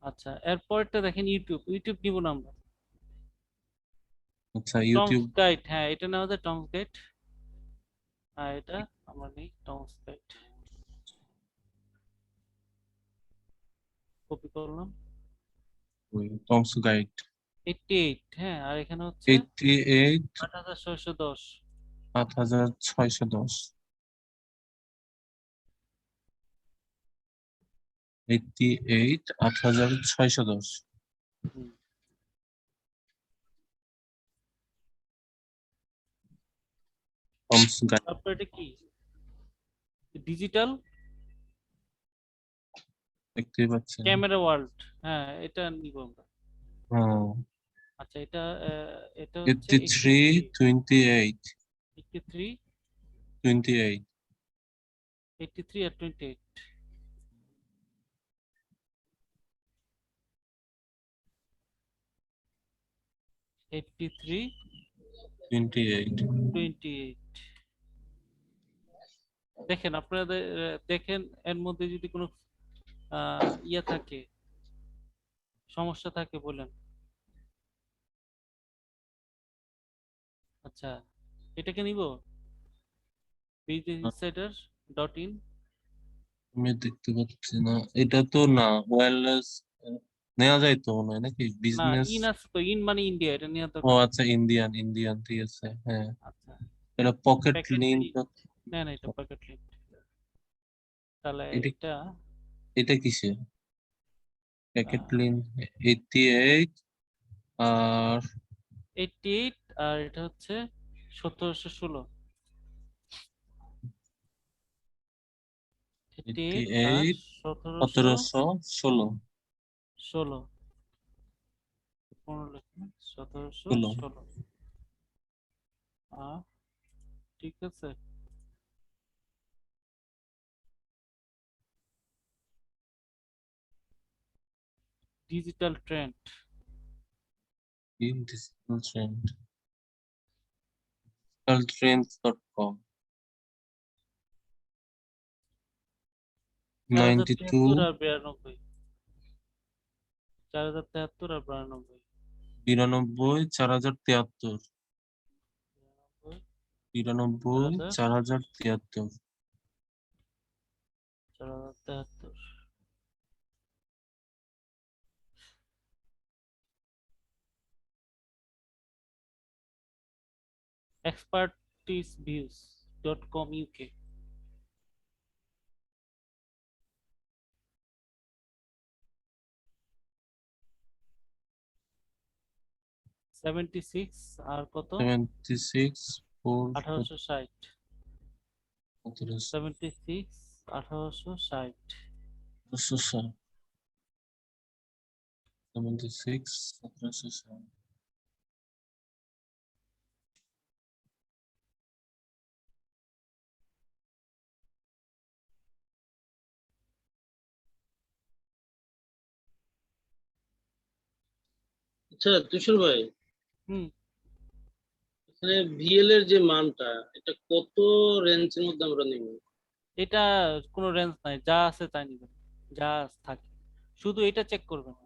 আচ্ছা, এরপরটা দেখেন ইউটিউব। ইউটিউব নিব না আমরা। আচ্ছা টমস ইউটিউব। গাইড, হ্যাঁ এটা নেওয়া যায়, টমস গাইড। হ্যাঁ এটা আমরা নেই, টমস গাইড। কপি করলাম। টমস গাইড 88, হ্যাঁ, আর এখানে হচ্ছে 88 8610। 8610 88 8610 হুম। টমস গাইড তারপর এটা কি, ডিজিটাল দেখতে পাচ্ছেন। ক্যামেরা ওয়ার্ল্ড, হ্যাঁ এটা নিব আমরা। হ্যাঁ আচ্ছা এটা এটা হচ্ছে 83 83, 28 83, 28 83 আর 28। 83, 28 28। দেখেন আপনাদের দেখেন এর মধ্যে যদি কোনো ইয়ে থাকে, সমস্যা থাকে বলেন। আচ্ছা, এটাকে নিব, business-insider.in। আমি দেখতে পাচ্ছি না, এটা তো না ওয়্যারলেস নেওয়া যায় তো মনে হয় নাকি না, বিজনেস। ইন আছে তো, ইন মানে ইন্ডিয়া, এটা নেওয়ার ও দরকার নেই। আচ্ছা, ইন্ডিয়ান ইন্ডিয়ান ঠিক আছে হ্যাঁ। আচ্ছা, এটা পকেট প্যাকেট লিঙ্ক। লিঙ্ক, না না এটা প্যাকেট লিঙ্ক। তাহলে এটা এটা এটা কিসের প্যাকেট আহ, লিঙ্ক? 88 আর 88, আর এটা হচ্ছে 1716। 88 আর 88 1716। 1716 16 1716। ঠিক আছে। Digital trend. in digital trend digitaltrends.com 4073 92 আর 92, 4073 আর 92, 92 4073 92 4000, 4073 4073। expertiseviews.com UK। 76 আর কত, 76 4 1860। 1760 76 1860। 76 1760। আচ্ছা তুষার ভাই, হুম। এখানে ভিএল এর যে মানটা, এটা কত রেঞ্জের মধ্যে আমরা নিব? এটা কোনো রেঞ্জ নাই, যা আছে তাই নিবেন, যা থাকে, শুধু এটা চেক করবেন।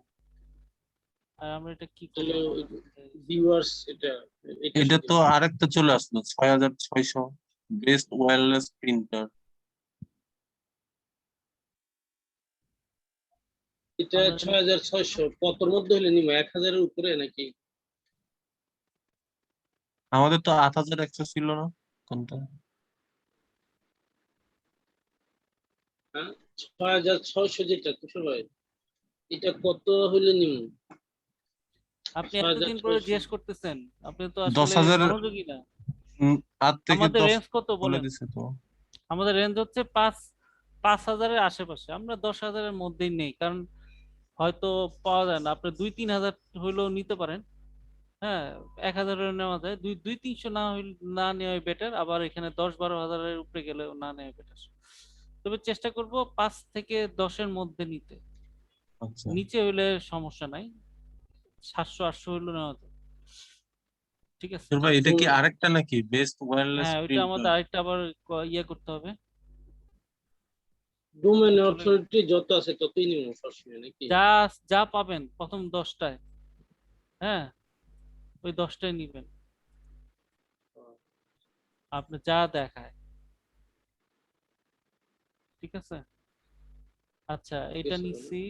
আর আমরা এটা কি তাহলে করলাম, আমরা ভিউয়ার্স এটা এটা এটা শুধু তো আরেকটা চলে আসলো 6600 বেস্ট ওয়্যারলেস প্রিন্টার। এটা আমরা 6600 কতর মধ্যে হলে নিব, 1000-এর উপরে নাকি? আমাদের তো 8100 ছিল না কোনটা? হ্যাঁ, 6600 যেটা তুষার ভাই, এটা কত হইলে নিব? আপনি ছয় হাজার এতদিন করে ছয়শ জিজ্ঞেস করতেছেন, আপনি তো আসলে 10,000 মনোযোগী না। আর থেকে আমাদের 10 রেঞ্জ কত বলে বলেন? দিছে তো। আমাদের রেঞ্জ হচ্ছে 5,000-এর আশেপাশে, আমরা 10,000-এর মধ্যেই নেই, কারণ হয়তো পাওয়া যায় না। আপনি 2-3 হাজার হইলেও নিতে পারেন। হ্যাঁ, 1,000-এর নেওয়া যায়, 2-300 না হইলে না নেওয়াই বেটার। আবার এখানে 10-12 হাজারের উপরে গেলেও না নেওয়াই বেটার। তবে চেষ্টা করব 5 থেকে 10-এর মধ্যে নিতে। আচ্ছা নিচে হইলে সমস্যা নাই, 700-800 হইলেও নেওয়া যায়। ঠিক আছে। তোর ভাই, এটা তো কি আরেকটা নাকি বেস্ট ওয়্যারলেস হ্যাঁ, ওইটা আমাদের প্রিন্টার? আরেকটা আবার ইয়ে করতে হবে। ডোমেন চলে অথরিটি যত আছে ততই নিব সবসময় নাকি? যা যা পাবেন প্রথম 10টায়, হ্যাঁ ওই 10টায় নিবেন, আপনি যা দেখায়। ঠিক আছে, আচ্ছা ঠিক এটা আছে ভাই। নিছি,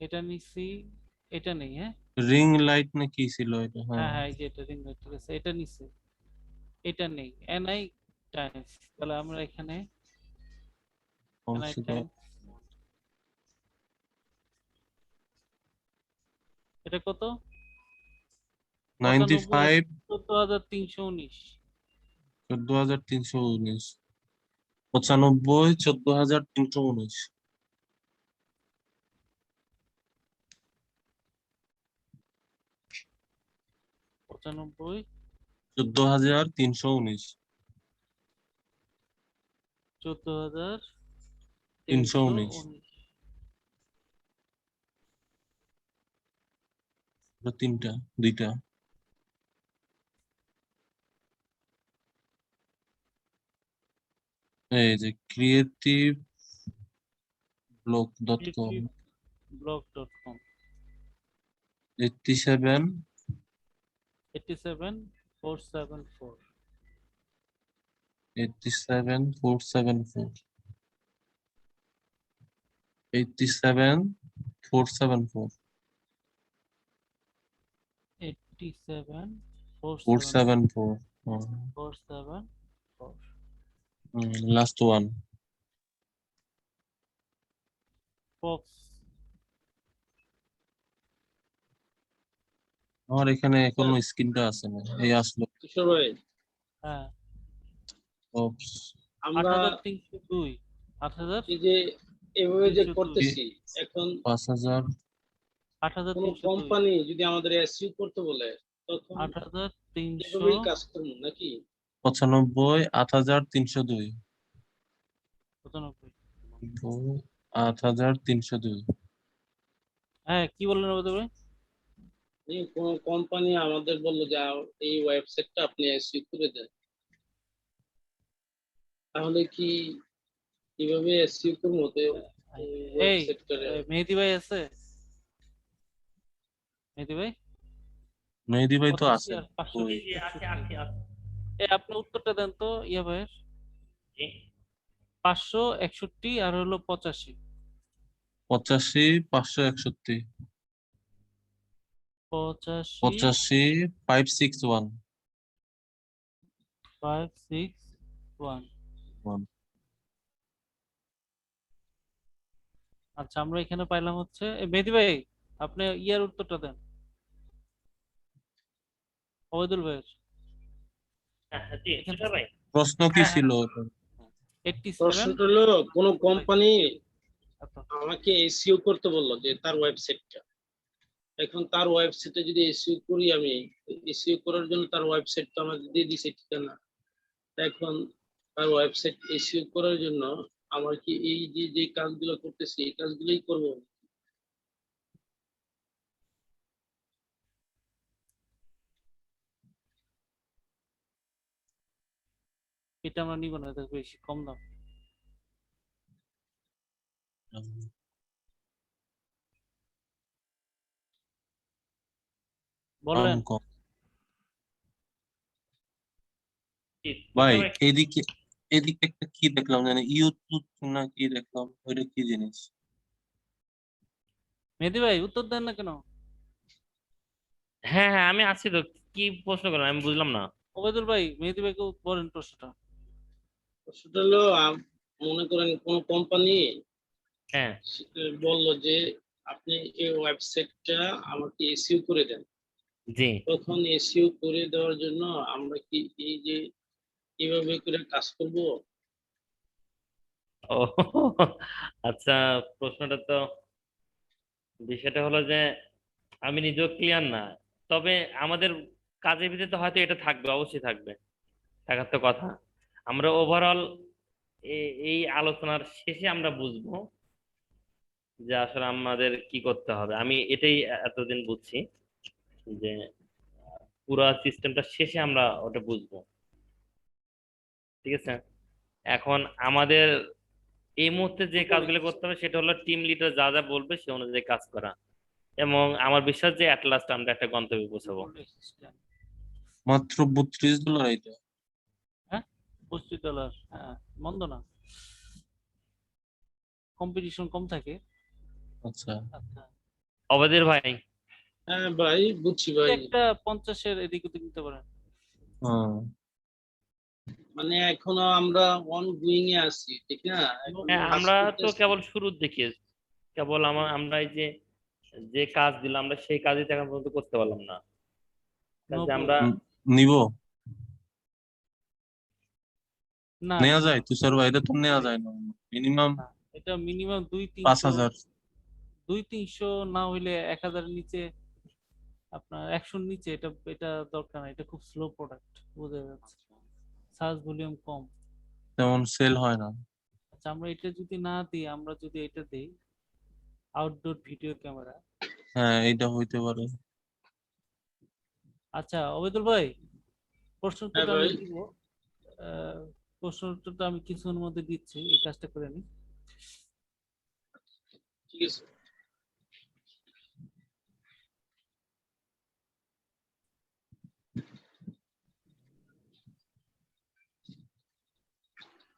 এটা নিছি, এটা নেই। হ্যাঁ রিং লাইট না কি ছিল এটা? হ্যাঁ হ্যাঁ, হ্যাঁ এই যে এটা রিং লাইট, ঠিক আছে এটা নিছি, এটা নেই। এনআই টাইমস, তাহলে আমরা এখানে এনআই কনসিডার টাইমস, এটা কত? 95, 95, 14,319। 14,319, 95, 14,319, 95, 14,319, 319, 14,319। তিনটা, দুইটা। এই যে creative blog dot com, blog.com, 87, 87,474, 87,474, 87,474, 87,474, 474, 474, last one. Fox। আমার এখানে এখনো স্ক্রিনটা আছে না, এই আসলো। কিশোর ভাই, হ্যাঁ Ops, আমরা 8,302, এই যে এভাবে যে 8,302, করতেছি এখন, 5,000, কোনো 8,302, কোম্পানি যদি আমাদের এসইউ করতে বলে তখন 8,300, এভাবেই কাজ করবো নাকি? 95, 8,302, 95। 8,302। হ্যাঁ কি বললেন ওদের ভাই? এই কোনো কোম্পানি আমাদের বললো যে এই ওয়েবসাইটটা আপনি এসইউ করে দেন, তাহলে কি কিভাবে এসইউ করবো এই ওয়েবসাইটটারে? মেহেদি ভাই আছে? মেহেদি ভাই মেহেদি ভাই তো 85 আছে। আর 500, ওই এই আপনি উত্তরটা দেন তো ইয়া ভাইয়ের। 561 আর হলো 85, 85, 561, 85, 85, 561, 561। আচ্ছা আমরা এখানে পাইলাম হচ্ছে মেহেদি ভাই, আপনি ইয়ার উত্তরটা দেন ওবায়দুল ভাইয়ের। এখান থেকে প্রশ্ন কি ছিল ওটা? 87। প্রশ্নটা হলো কোনো কোম্পানি আচ্ছা, আমাকে এসইও করতে বললো যে তার ওয়েবসাইটটা, এখন তার ওয়েবসাইটে যদি এসইও করি আমি, এসইও করার জন্য তার ওয়েবসাইটটা আমাকে দিয়ে দিছে ঠিকানা, এখন তার ওয়েবসাইট এসইও করার জন্য আমার কি এই যে যে কাজগুলো করতেছি এই কাজগুলোই করবো? এটা আমরা নিব না, এটা বেশি কম দাম। দাম বলেন। কম। ভাই এদিকে, এদিকে একটা কি দেখলাম জানি, ইউটিউব না কি দেখলাম, ওইটা কি জিনিস? মেহেদি ভাই উত্তর দেন না কেন? হ্যাঁ হ্যাঁ আমি আছি তো। কি প্রশ্ন করলেন আমি বুঝলাম না। ওবায়দুল ভাই মেহেদি ভাইকে বলেন প্রশ্নটা। সেটা হলো মনে করেন কোন কোম্পানি হ্যাঁ বললো যে আপনি এই ওয়েবসাইটটা আমাকে এসইও করে দেন, জি। তখন এসইও করে দেওয়ার জন্য আমরা কি এই যে কিভাবে করে কাজ করব? ও আচ্ছা, প্রশ্নটা তো, বিষয়টা হলো যে আমি নিজেও ক্লিয়ার না, তবে আমাদের কাজের ভিতরে হয়তো এটা থাকবে, অবশ্যই থাকবে, থাকার তো কথা। আমরা ওভারঅল এই আলোচনার শেষে আমরা বুঝবো যে আসলে আমাদের কি করতে হবে। আমি এটাই এতদিন বুঝছি যে পুরো সিস্টেমটা শেষে আমরা ওটা বুঝবো। ঠিক আছে, এখন আমাদের এই মুহূর্তে যে কাজগুলো করতে হবে সেটা হলো টিম লিডার যা যা বলবে সে অনুযায়ী কাজ করা, এবং আমার বিশ্বাস যে অ্যাট লাস্ট আমরা একটা গন্তব্যে পৌঁছাবো। মাত্র $32 এটা। হ্যাঁ, $25, হ্যাঁ, মন্দ না, কম্পিটিশন কম থাকে। আচ্ছা, আচ্ছা, অবাধির ভাই, হ্যাঁ ভাই, বুঝছি এই ভাই। একটা 50-এর এদিক ওদিক নিতে পারেন। হ্যাঁ, মানে এখনো আমরা অন গুইং এ আছি, ঠিক না? এখন হ্যাঁ কাজ আমরা তো করতেছি। কেবল শুরুর দিকে, কেবল আমরা এই যে যে কাজ দিলাম আমরা সেই কাজই তো এখন পর্যন্ত করতে পারলাম না, কাজে নব্বই আমরা নিব, না, নেওয়া নিব যায় না, তুষার ভাই, এটা তো নেওয়া যায় না মিনিমাম না। এটা মিনিমাম 200-300, 5,000। 200-300 না হইলে 1000-এর নিচে, আপনার 100-র নিচে এটা এটা দরকার না, এটা খুব স্লো প্রোডাক্ট, বোঝা যাচ্ছে, সার্চ ভলিউম কম। তেমন সেল হয় না। আচ্ছা, আমরা এটা যদি না দিই, আমরা যদি এটা দিই আউটডোর ভিডিও ক্যামেরা। হ্যাঁ, এটা হইতে পারে। আচ্ছা অবেদুল ভাই, প্রশ্ন হ্যাঁ উত্তরটা আমি ভাই, দিব। আহ, প্রশ্ন উত্তরটা আমি কিছুক্ষণের মধ্যে দিচ্ছি, এই কাজটা করে নিই। ঠিক আছে।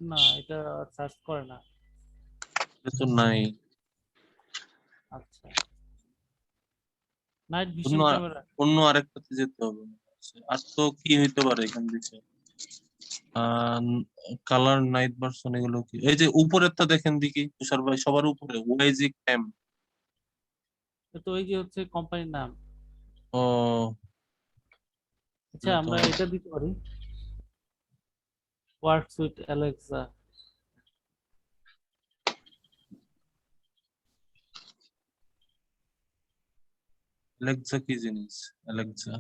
না, এটা সার্চ করে না। এটা তো নাই। আচ্ছা, নাইট অন্য ভিশন ক্যামেরা। অন্য আরেকটাতে যেতে হবে। আর তো কি হইতে পারে এখান থেকে? কালার নাইট ভার্সন, এগুলো কি? এই যে উপরেরটা দেখেন দেখি তুষার ভাই, সবার উপরে ওয়াইজি ক্যাম। তো এই যে হচ্ছে কোম্পানির নাম। ও, আচ্ছা, এটা তো আমরা এটা দিতে পারি, ওয়ার্ক সুইট অ্যালেক্সা। অ্যালেক্সা কি জিনিস? অ্যালেক্সা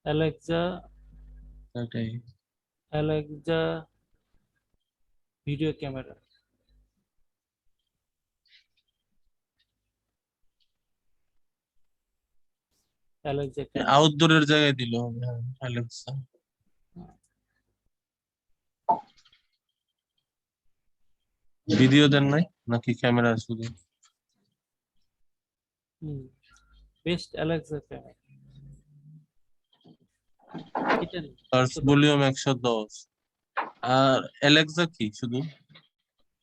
অ্যালেক্সা, এটাই। Alexa video camera, Alexa camera. আউটডোরের জায়গায় দিল হবে, হ্যাঁ অ্যালেক্সা। ভিডিও দেন নাই নাকি ক্যামেরা শুধু? বেস্ট অ্যালেক্সা ক্যামেরা, এটা নেই, সার্চ 110। ভলিউম 110। আর অ্যালেক্সা কি শুধু?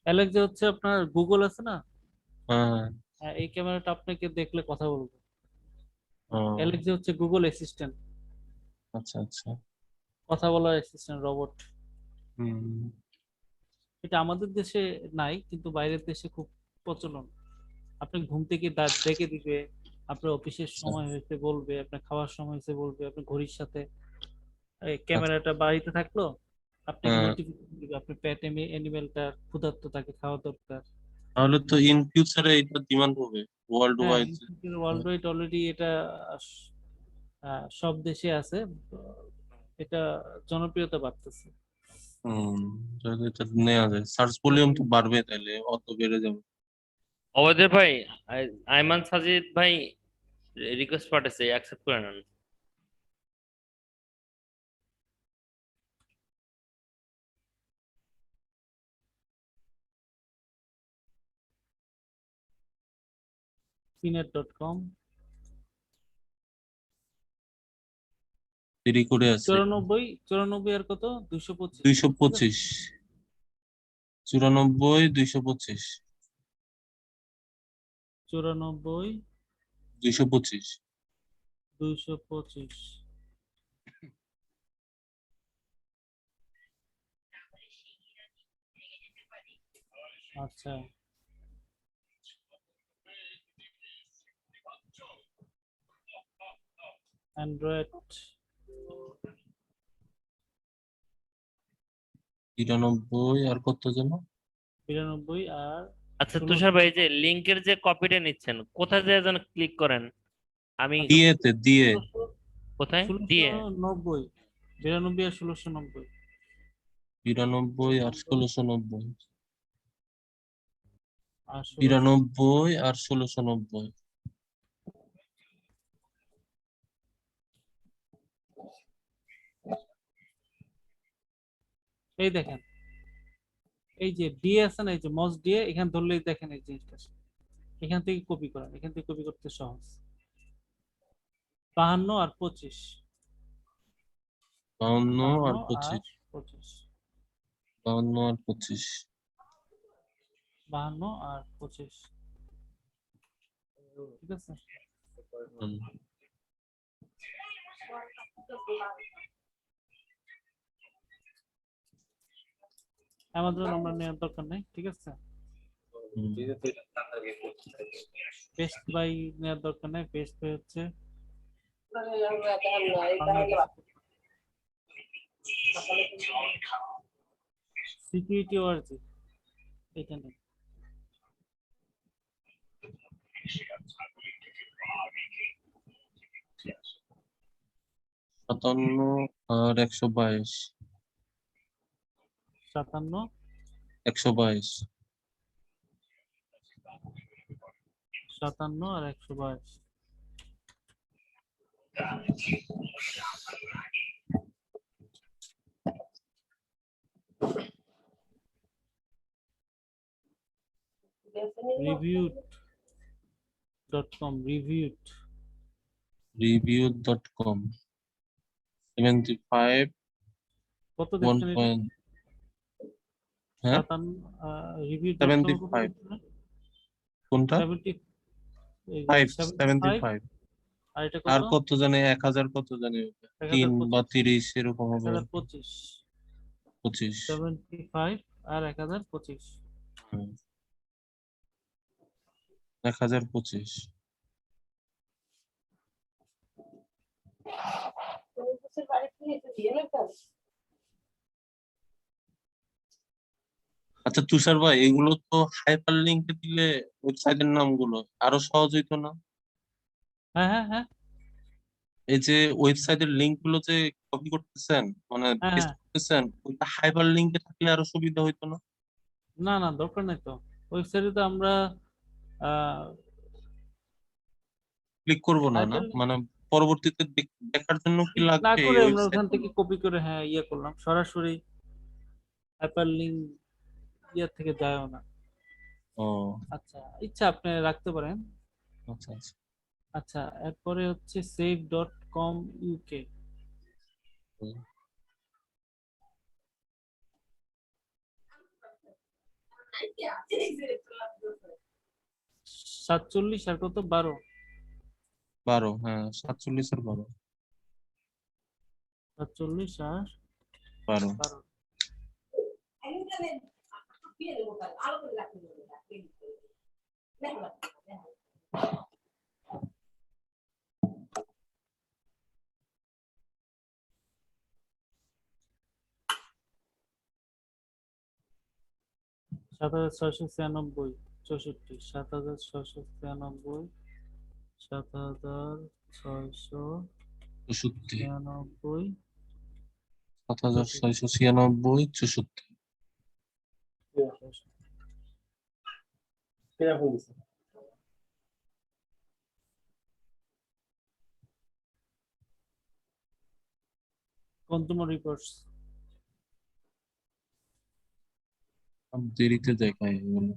অ্যালেক্সা হচ্ছে আপনার গুগল আছে না, হ্যাঁ। হ্যাঁ, এই ক্যামেরাটা আপনাকে দেখলে কথা বলবে। ও, অ্যালেক্সা হচ্ছে গুগল অ্যাসিস্ট্যান্ট, আচ্ছা আচ্ছা। কথা বলার অ্যাসিস্ট্যান্ট রোবট। হুম। এটা আমাদের দেশে নাই, কিন্তু বাইরের দেশে খুব প্রচলন। আপনি ঘুম থেকে ডেকে দিবে, আপনার অফিসের আচ্ছা সময় হয়েছে বলবে, আপনার খাওয়ার সময় হয়েছে বলবে, আপনার ঘড়ির সাথে এই আচ্ছা। ক্যামেরাটা বাড়িতে থাকলো, আপনাকে হ্যাঁ, নোটিফিকেশন দিবে আপনার পেট অ্যানিমেলটা ক্ষুধার্ত, তাকে খাওয়া দরকার। তাহলে তো ইন ফিউচারে এটা ডিমান্ড হবে ওয়ার্ল্ড হ্যাঁ, ওয়াইড। ওয়ার্ল্ড ওয়াইড অলরেডি এটা সব দেশে আছে। এটা জনপ্রিয়তা বাড়তেছে। হুম, যদি এটা নেওয়া যায় সার্চ ভলিউম তো বাড়বে, তাহলে অত বেড়ে যাবে। অবাধির ভাই, আইমান সাজিদ ভাই রিকোয়েস্ট পাঠাচ্ছে, অ্যাকসেপ্ট করে নেন। সিনেট.com। দেরি করে আছে। 94, 94 আর কত, 225, ঠিক আছে। 225, 94, 225, 94, 225। 225। আচ্ছা, অ্যান্ড্রয়েড 93 আর কত যেন? 92 আর আচ্ছা 16। তুষার ভাই, এই যে লিংকের যে কপিটা নিচ্ছেন কোথায় যেয়ে যেন ক্লিক করেন, আমি আচ্ছা, দিয়েতে দিয়ে। কোথায় দিয়ে? 1690, 92 আর 1690। 92 আর 1690। আর 1600। 92 আর 1690। এই দেখেন, এই যে ডিএ আছে না, এই যে মস ডিএ, এখানে ধরলেই দেখেন এই জিনিসটা এখান থেকে কপি করেন, এখান থেকে কপি করতে সহজ। 52 আর 25, 52 আর 52 আর 25, 25, 52 আর 25। 52 আর 25, ঠিক আছে। হুম, আমাদের নাম্বার নেওয়ার দরকার নেই, ঠিক আছে। হুম। পেস্ট বাই নেওয়ার দরকার নেই, পেস্ট বাই হচ্ছে সিকিউরিটি ওয়ার্জি, এখানে 57 আর 122, 57, 122। 57 আর 122। reviewed.com, reviewed Review.com 75 কত 1 দেখছেন এটা? point, হ্যাঁ reviewed.com কত 75 দেখছেন? কোনটা 70, এই যে 5 75, 75 আর এটা আর কত? কত জানি 1000 কত জানি 3 বা 30 এরকম হবে 1025, 25। 75 আর 1025। 1025। আচ্ছা তুষার ভাই, এগুলো তো হাইপার লিঙ্কে দিলে ওয়েবসাইটের নামগুলো আরো সহজ হইতো না? হ্যাঁ হ্যাঁ হ্যাঁ এই যে ওয়েবসাইটের লিংক গুলো যে কপি করতেছেন, মানে হ্যাঁ পেস্ট হ্যাঁ, করতেছেন, ওইটা হাইপার লিঙ্কে থাকলে আরো সুবিধা হইতো না? না না দরকার নেই তো, ওয়েবসাইটে তো আমরা ক্লিক করব না, না হাইপারলিংক মানে পরবর্তীতে দেখার জন্য কি না লাগবে করে এই আমরা ওয়েবসাইট? ওখান থেকে কপি করে হ্যাঁ ইয়ে করলাম, সরাসরি হাইপারলিংক ইয়ে থেকে যায়ও না। ও আচ্ছা, ইচ্ছা আপনি রাখতে পারেন। আচ্ছা আচ্ছা। আচ্ছা, এরপরে হচ্ছে save.com UK, হুম। 47 আর কত 12, 12, হ্যাঁ 47 আর 12। 47 আর 12। 12। সাত হাজার ছয়শো ছিয়ানব্বই, 64, 7696, 64, 7696, 64। 7696, 64। কনজিউমার রিপোর্টস, দেরিতে দেখায় এগুলো।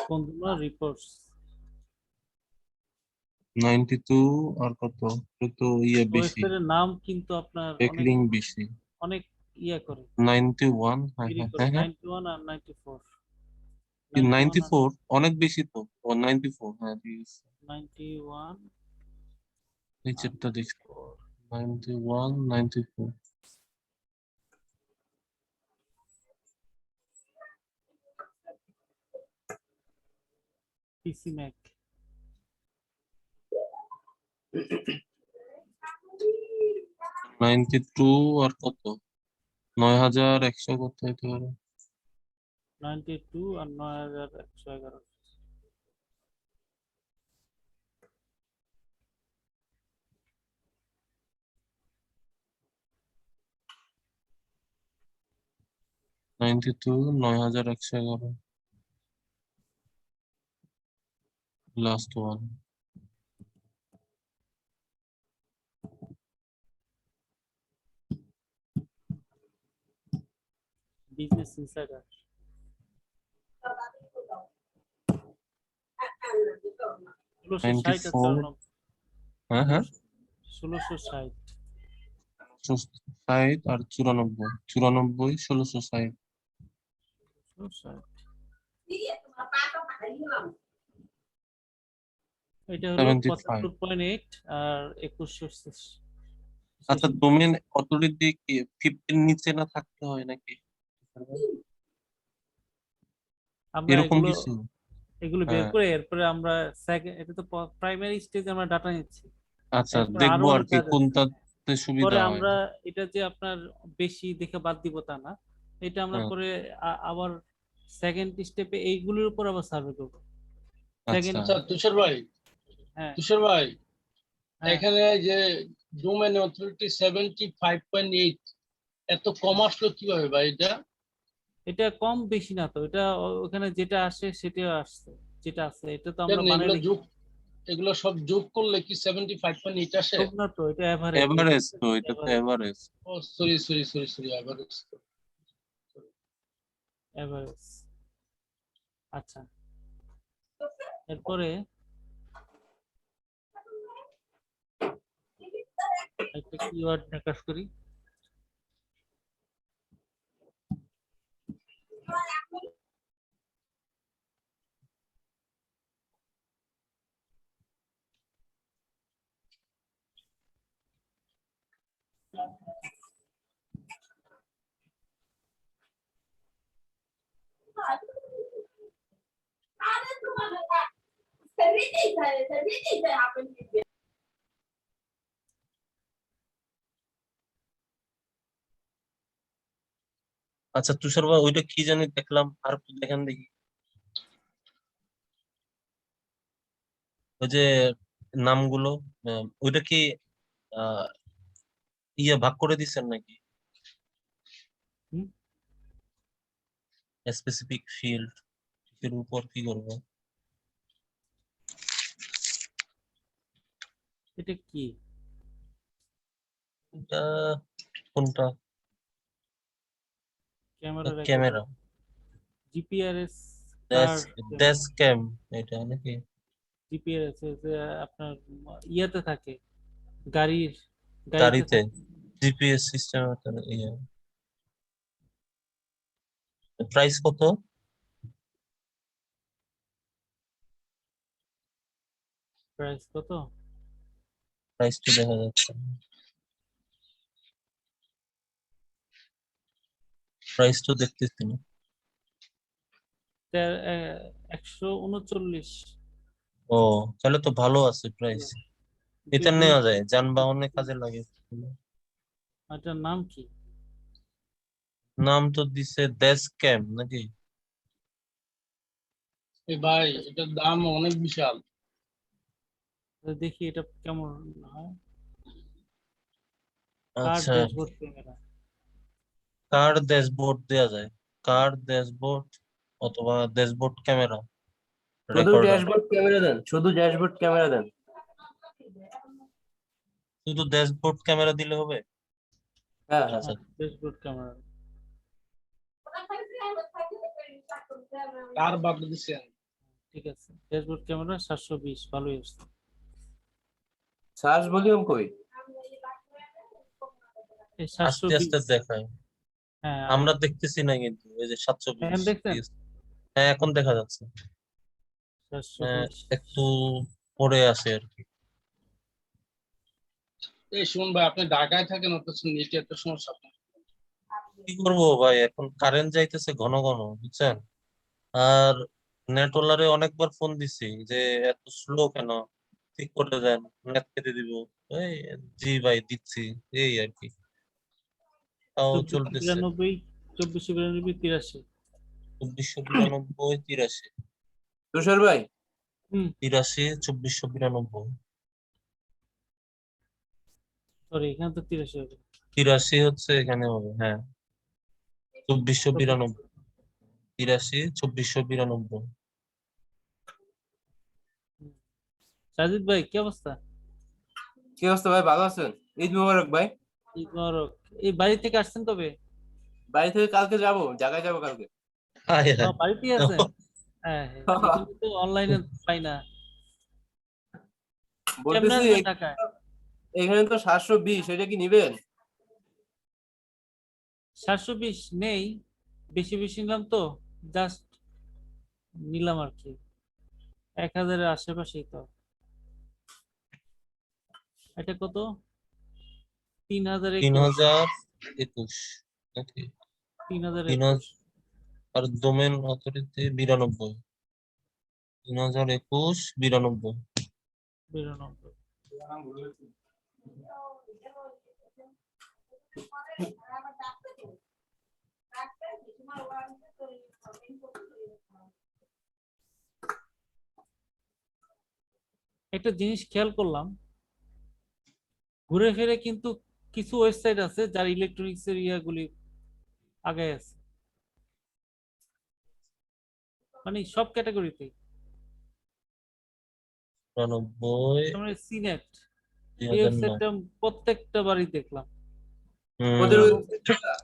কনজিউমার রিপোর্টস 92 আর কত? এটা তো ইয়ে বেশি, ওয়েবসাইটের নাম কিন্তু আপনার অনেক ব্যাকলিং বেশি। অনেক ইয়ে করে, 91, হ্যাঁ দেরি হ্যাঁ করে। হ্যাঁ হ্যাঁ। 91 আর 94, 91 আর 94 অনেক বেশি তো। ও 94, হ্যাঁ ঠিক আছে। 91 আর নিচেরটা দেখি, 94। 91, 94। পিসি ম্যাক 92 আর কত? 9100 কত হইতে পারে? 92 আর 9111। Ninety two, 9111, last one. Business insider 1660 আর 94 94 হ্যাঁ হ্যাঁ 1660 60 আর 94 1660 এটা হলো 75 75.8 আর 2100 আচ্ছা ডোমেন অথরিটি কি 50 এর নিচে না থাকতে হয় নাকি আমরা এরকম এগুলো কিছু বের হ্যাঁ করে এরপরে আমরা সেকেন্ড, এটা তো প্রাইমারি স্টেজে আমরা ডাটা নিচ্ছি, আচ্ছা এরপর আরো দেখবো আর অনেক কি কাজ আছে। কোনটাতে সুবিধা পরে হয় আমরা এটা যে আপনার বেশি দেখে বাদ দিব তা না, এটা আমরা হ্যাঁ পরে আবার সেকেন্ড স্টেপে এইগুলোর উপর আবার সার্ভে করবো। সেকেন্ড, আচ্ছা আচ্ছা তুষার ভাই, হ্যাঁ তুষার ভাই, হ্যাঁ এখানে যে ডোমেন অথরিটি 75.8 এত কম আসলো কিভাবে ভাই এটা? এটা কম বেশি না তো, এটা ওখানে যেটা আসে সেটা আসছে, যেটা আছে এটা তো আমরা কেন বানাই এগুলো লিখি। যোগ, এগুলো সব যোগ করলে কি 75.8 আসে? সব না তো, এটা এভারেজ। এভারেজ তো এটা তো এভারেজ ও sorry sorry sorry sorry, average. Average. আচ্ছা, এরপরে একটা কিওয়ার্ড নিয়ে কাজ করি। আচ্ছা তুষার ভাই ওইটা কি জানি দেখলাম আর একটু দেখেন দেখি ওই যে নামগুলো ওইটা কি আহ ইয়ে ভাগ করে দিচ্ছেন নাকি হুম, স্পেসিফিক ফিল্ড এর উপর কি করবো এটা কি? এটা কোনটা ক্যামেরা রেকর্ডার, ক্যামেরা জিপিআরএস কার, ডেস্ক ডেস্ক ক্যাম এটা নাকি জিপিআরএস আপনার ইয়াতে থাকে, গাড়ির গাড়িতে গাড়িতে থাকে। জিপিএস সিস্টেম ইয়ে প্রাইস কত প্রাইস কত? প্রাইস তো দেখা যাচ্ছে প্রাইস তো দেখতেছি না 139। ও তাহলে তো ভালো আছে প্রাইস এটা নেওয়া যায় যানবাহনে কাজে লাগে এটার নাম কি? নাম তো দিছে ডেস্ক ক্যাম নাকি এই ভাই এটার দাম অনেক বিশাল। দেখি এটা কেমন হয়। কার আচ্ছা ড্যাশবোর্ড ক্যামেরা, কার ড্যাশবোর্ড দেয়া যায় কার ড্যাশবোর্ড অথবা ড্যাশবোর্ড ক্যামেরা শুধু রেকর্ডার ড্যাশবোর্ড ক্যামেরা দেন, শুধু ড্যাশবোর্ড ক্যামেরা দেন। শুধু ড্যাশবোর্ড ক্যামেরা দিলে হবে হ্যাঁ হ্যাঁ আচ্ছা ড্যাশবোর্ড ক্যামেরা। কার বাদ দিছেন? ঠিক আছে, ড্যাশবোর্ড ক্যামেরা 720, ভালোই আসছে। সার্চ ভলিউম কই? এই আস্তে আস্তে 720, দেখায় হ্যাঁ আমরা দেখতেছি না কিন্তু এই যে 720 এখন দেখছেন হ্যাঁ এখন দেখা যাচ্ছে 720। একটু পরে আছে আর কি এই শুন ভাই, আপনি ঢাকায় থাকেন অথচ নেটে এত সমস্যা আপনার। কি করবো ভাই এখন কারেন্ট যাইতেছে ঘন ঘন বুঝছেন আর নেটওয়ালারে অনেকবার ফোন দিছি যে এত স্লো কেন ঠিক করে দেন নেট কেটে দিব এই জি ভাই দিচ্ছি এই আর কি তাও চলতেছে 2492, 2492, 83। 2492 তুষার ভাই, 83 2492 সরি, এখানে তো 83 হবে। 83 হচ্ছে এখানে হবে হ্যাঁ 2492 83 2492 সাজিদ ভাই কি অবস্থা? কি অবস্থা ভাই, ভালো আছেন? ঈদ মোবারক ভাই। ঈদ মোবারক। এই বাড়ি থেকে আসছেন কবে? বাড়ি থেকে কালকে যাব, ঢাকায় যাব কালকে। হায় হায় বাড়িতেই আছেন? হ্যাঁ হ্যাঁ, এগুলো তো অনলাইনে পাই না। কেমনে বলতেছি আসবেন ঢাকায়? এখানে তো 720, এটা কি নিবেন? 720 নেই, বেশি বেশি নিলাম তো, জাস্ট নিলাম আর কি, 1000-এর আশেপাশেই তো। এটা কত? 3021। 3021 নাকি 3021। আর ডোমেন অথরিটি 92, 3021 92। 92। একটা জিনিস খেয়াল করলাম, ঘুরে ফিরে কিন্তু কিছু ওয়েবসাইট আছে যার ইলেকট্রনিক্স এর ইয়াগুলি আগে আছে, মানে সব ক্যাটাগরিতে। 92, মানে সিনেট, এই 2009। ওয়েবসাইটটা প্রত্যেকটা বারই দেখলাম। ওদের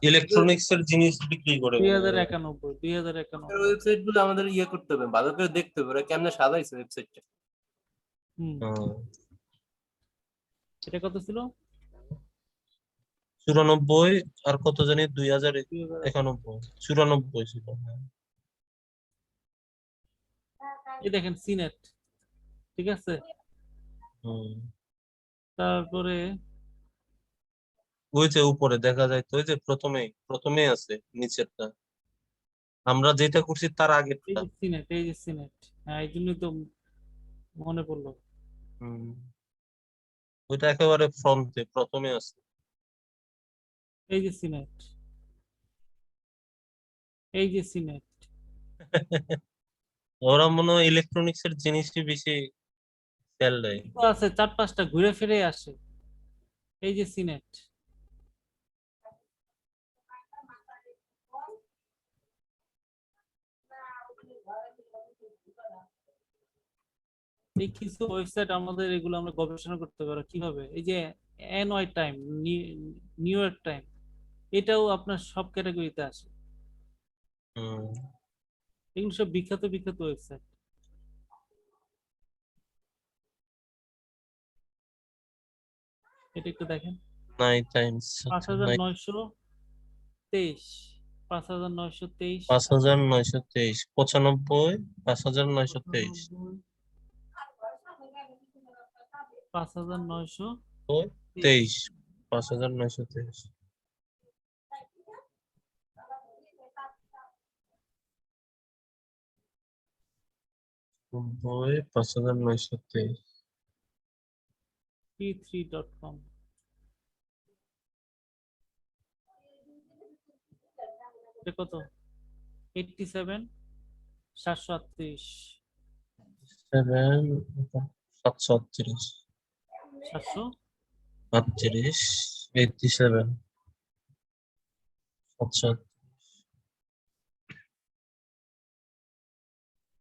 ইলেকট্রনিক্স এর জিনিস বিক্রি করে দুই মনে হাজার হয়। একানব্বই 2091। ওয়েবসাইট গুলো আমাদের ইয়ে করতে হবে, ভালো করে দেখতে হবে ওরা কেমনে সাজাইছে ওয়েবসাইটটা। হুম। হুম। এটা কত ছিল? 94 আর কত জানি 2091। 2091, 94 ছিল। হ্যাঁ। এই দেখেন সিনেট, ঠিক আছে। হুম। তারপরে ওই যে উপরে দেখা যায় তো, ওই যে প্রথমেই আছে নিচেরটা, আমরা যেটা করছি তার এই আগেরটা। যে সিনেট, এই যে সিনেট, হ্যাঁ এই জন্যই তো মনে পড়লো। হুম। ওইটা একেবারে ফ্রন্টে প্রথমে আছে। এই যে সিনেট, এই যে সিনেট। ওরা মনে হয় ইলেকট্রনিক্স এর জিনিসই বেশি সেল দেয়। তো আছে 4-5টা ঘুরে ফিরে আসে। এই যে সিনেট, এই কিছু ওয়েবসাইট আমাদের, এগুলো আমরা গবেষণা করতে পারো কিভাবে। এই যে NY time, new York time, এটাও আপনার সব ক্যাটাগরিতে আসে। হুম। এগুলো সব বিখ্যাত বিখ্যাত ওয়েবসাইট। এটা একটু দেখেন। নাই টাইমস, পাঁচ আচ্ছা হাজার নাই। নয়শো তেইশ 5923। 5923, 95, 5923, 5923। 23, 5923। 90, 5923। p3.com। এটা কত? 87 738। 738, 700। 87, 700।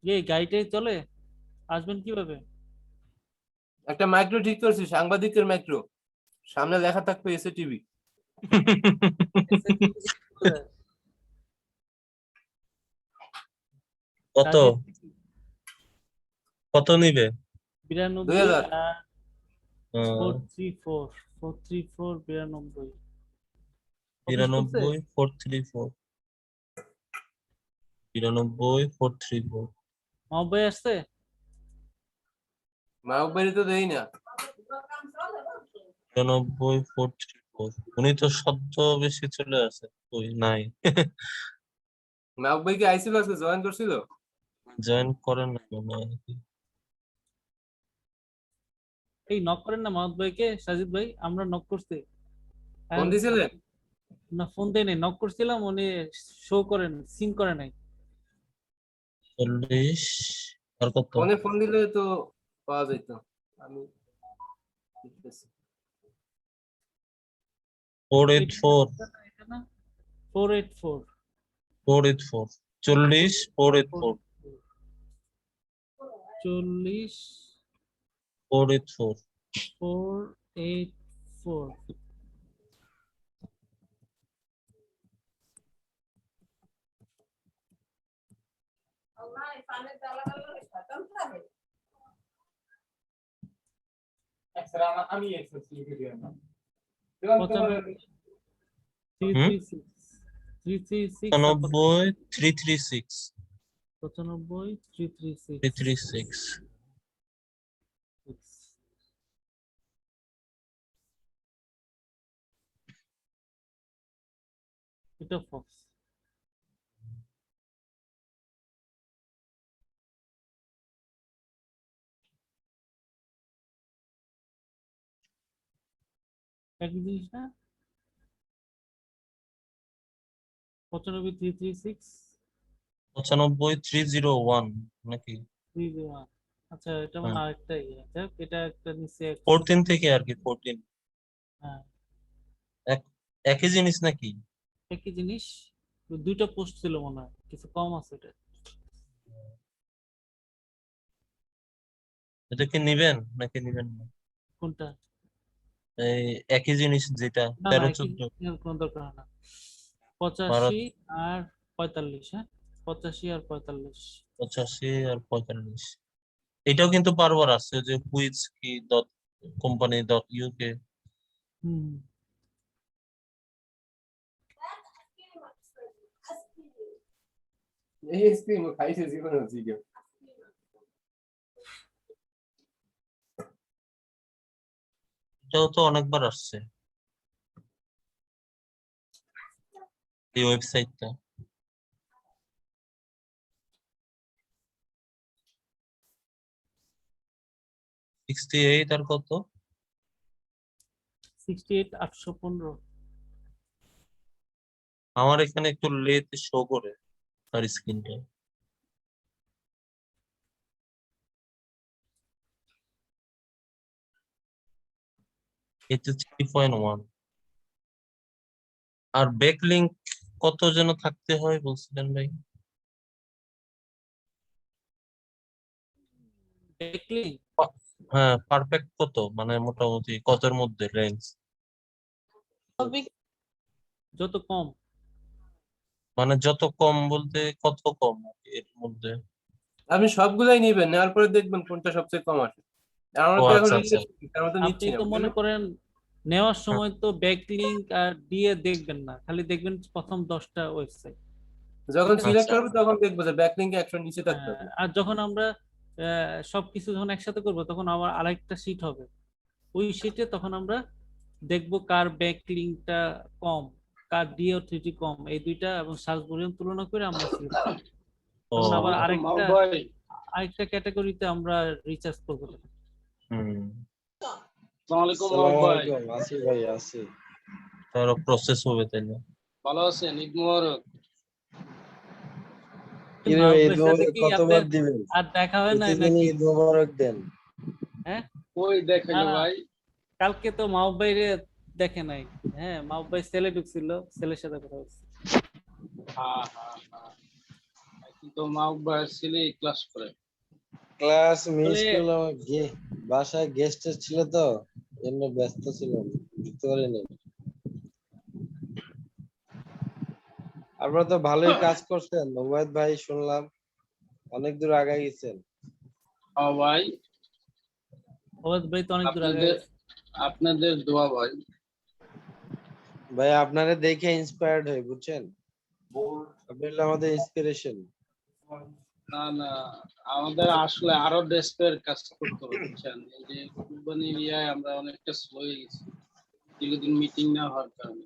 এই গাড়িটাই চলে, আসবেন কিভাবে? একটা মাইক্রো ঠিক করছি, সাংবাদিকের মাইক্রো, সামনে লেখা থাকবে এসএ টিভি। কত কত নিবে? 92 2000। আর আহ, 434, 434 92। অফিস খুলছে? 92 434, 92 434। মহাব্বই আসছে? মাহবুব বাড়ি তো দেই না। 92 434, উনি তো সদ্য বেশি চলে আসে, ওই নাই। মাহবুব ভাই কি আইছিল, আজকে জয়েন করছিল? জয়েন করেন না মনে হয়। এই নক করেন না মাহমুদ ভাইকে, সাজিদ ভাই, আমরা নক করছি। ফোন And দিছিলেন? না, ফোন দেয় নাই, নক করছিলাম, উনি শো করেন, সিন করে নাই। 40 আর কত? ফোনে ফোন দিলে তো পাওয়া যেত। আমি দেখতেছি। 484, এটা না, 484। 484, 40 484, 40 484। 484। আমি এক্সেস লিখে দিলাম না। 336 336 95 336 95 336 336 এটা ফক্স। একই জিনিস না? 95 336 95 301 নাকি 301। আচ্ছা, এটা মানে হ্যাঁ। আরেকটা ইয়ে। যাক, এটা একটা নিচে 14 থেকে আর কি 14 হ্যাঁ, একই জিনিস নাকি? একই জিনিস, দুইটা পোস্ট ছিল মনে হয়, কিছু কম আছে এটা। এটা কি নিবেন নাকি নিবেন না? কোনটা? এই একই জিনিস যেটা না না, 13 একই 14 জিনিসের কোনো দরকার হয় না। ভারত 85 আর 45, হ্যাঁ 85 আর 45। 85 আর 45 এটাও কিন্তু বারবার আছে যে হুইচ কি ডট কোম্পানি ডট ইউকে হুম, এই আইসক্রিম খাইছে জীবনে হচ্ছে কি? এটাও তো অনেকবার আসছে এই ওয়েবসাইটটা। 68 আর কত? 68 815। আমার এখানে একটু লেট শো করে তার স্ক্রিনটা। এটা 3.1 আর ব্যাকলিংক কত যেন থাকতে হয় বলছিলেন ভাই? দেখলি হ্যাঁ পারফেক্ট কত মানে মোটামুটি কতের মধ্যে রেঞ্জ? যত কম। মানে যত কম বলতে কত কম এর মধ্যে? আপনি সবগুলাই নিবেন, নেওয়ার পরে দেখবেন কোনটা সবচেয়ে কম আসে। আমরা ও তো এখন আচ্ছা আচ্ছা তার মধ্যে আপনি নিচ্ছি না, তো বুঝলেন মনে না? করেন নেওয়ার হ্যাঁ, সময় তো ব্যাকলিংক আর দিয়ে দেখবেন না, খালি দেখবেন প্রথম 10টা ওয়েবসাইট। যখন সিলেক্ট আচ্ছা করবে তখন দেখবো যে ব্যাকলিংকে একশো নিচে থাকতে হবে। আর যখন আমরা সবকিছু যখন একসাথে করবো, তখন আবার আরেকটা শিট হবে। ওই শিটে তখন আমরা দেখবো কার ব্যাকলিংকটা কম, কার DO3T কম, এই দুইটা এবং সার্চ ভলিউম তুলনা করে আমরা সিলেক্ট করব। ও তখন আবার মাহবুব ভাই, আরেকটা ক্যাটাগরিতে আমরা রিচার্জ করবো। হুম আসসালামু আলাইকুম মাহবুব ভাই, আছি ভাই আছি। তারও প্রসেস হবে তাইলে। ভালো আছেন? ঈদ মোবারক। কি রে ভাই, ঈদ মাহবুবের সাথে মোবারক কি কতবার আপনার দিবেন? আর দেখা হয় নাই প্রতিদিন নাকি? ঈদ মোবারক দেন। হ্যাঁ, কই দেখাইলো না, ভাই? কালকে তো মাহবুব ভাইরে দেখে নাই। হ্যাঁ, মাহবুব ভাই সেলে ঢুকছিল, ছেলের সাথে কথা বলছে। হ্যাঁ হ্যাঁ হ্যাঁ, কিন্তু মাহবুব ভাই ছেলে ক্লাস করে। ক্লাস মিস বলে করলাম, বাসায় গেস্ট ছিল তো, এমনি ব্যস্ত ছিলাম, বুঝতে পারিনি। আপনারা তো ভালোই কাজ করছেন ওবায়দ ভাই, শুনলাম অনেক দূর আগায় গেছেন। হ্যাঁ ভাই, ওবায়দ ভাই তো অনেক দূর আগে আপনাদের গেছে। আপনাদের দোয়া ভাই। ভাই আপনারা দেখে ইন্সপায়ার্ড হই, বুঝছেন, আপনি হলো আমাদের ইন্সপিরেশন। না না, আমাদের আসলে আরো ডেস্কের কাজ করতে হবে, বুঝছেন? এই যে কুরবানি এরিয়ায় আমরা অনেকটা স্লো হয়ে গেছি দীর্ঘদিন মিটিং না হওয়ার কারণে।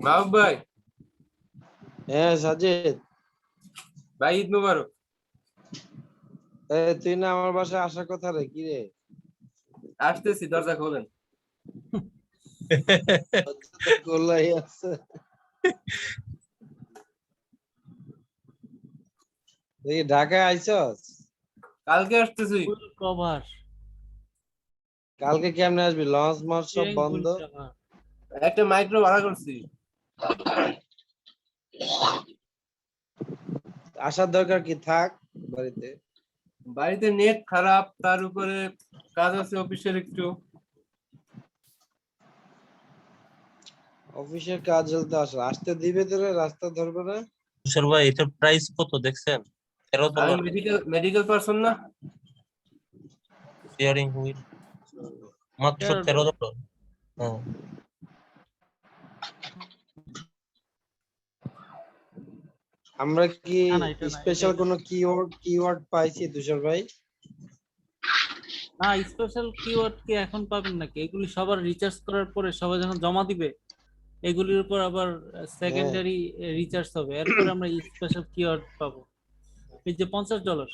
মাহবুব ভাই, হ্যাঁ সাজিদ, ভাই ঈদ মোবারক। তুই না আমার বাসায় আসার কথা রে, কি রে? আসতেছি, দরজা খোলেন। গোল্লাই আছে। তুই ঢাকায় আইছস? কালকে আসতেছি। ফুল কভার, কালকে কেমনে আসবি? লঞ্চ মঞ্চ সব চিরিং ফুল বন্ধ। কভার। একটা মাইক্রো ভাড়া করছি। আসার দরকার কি, থাক বাড়িতে। বাড়িতে নেট খারাপ, তার উপরে কাজ আছে অফিসের একটু। অফিসের কাজ চলতে আসতে দিবে তোরে, রাস্তা ধরবে না। তুষার ভাই এটার প্রাইস কত দেখছেন? আমি $13 মেডিকেল পারসন না। স্টিয়ারিং হুইল মাত্র $13 $13। হ্যাঁ আমরা কি না না এটা না, স্পেশাল কোনো কিওয়ার্ড পাইছি তুষার ভাই? না স্পেশাল কিওয়ার্ড কি এখন পাবেন নাকি? এগুলি সবার রিচার্জ করার পরে সবাই যখন জমা দিবে এগুলির উপর আবার সেকেন্ডারি রিচার্জ হবে, এরপরে আমরা স্পেশাল কিওয়ার্ড পাবো। এই যে $50,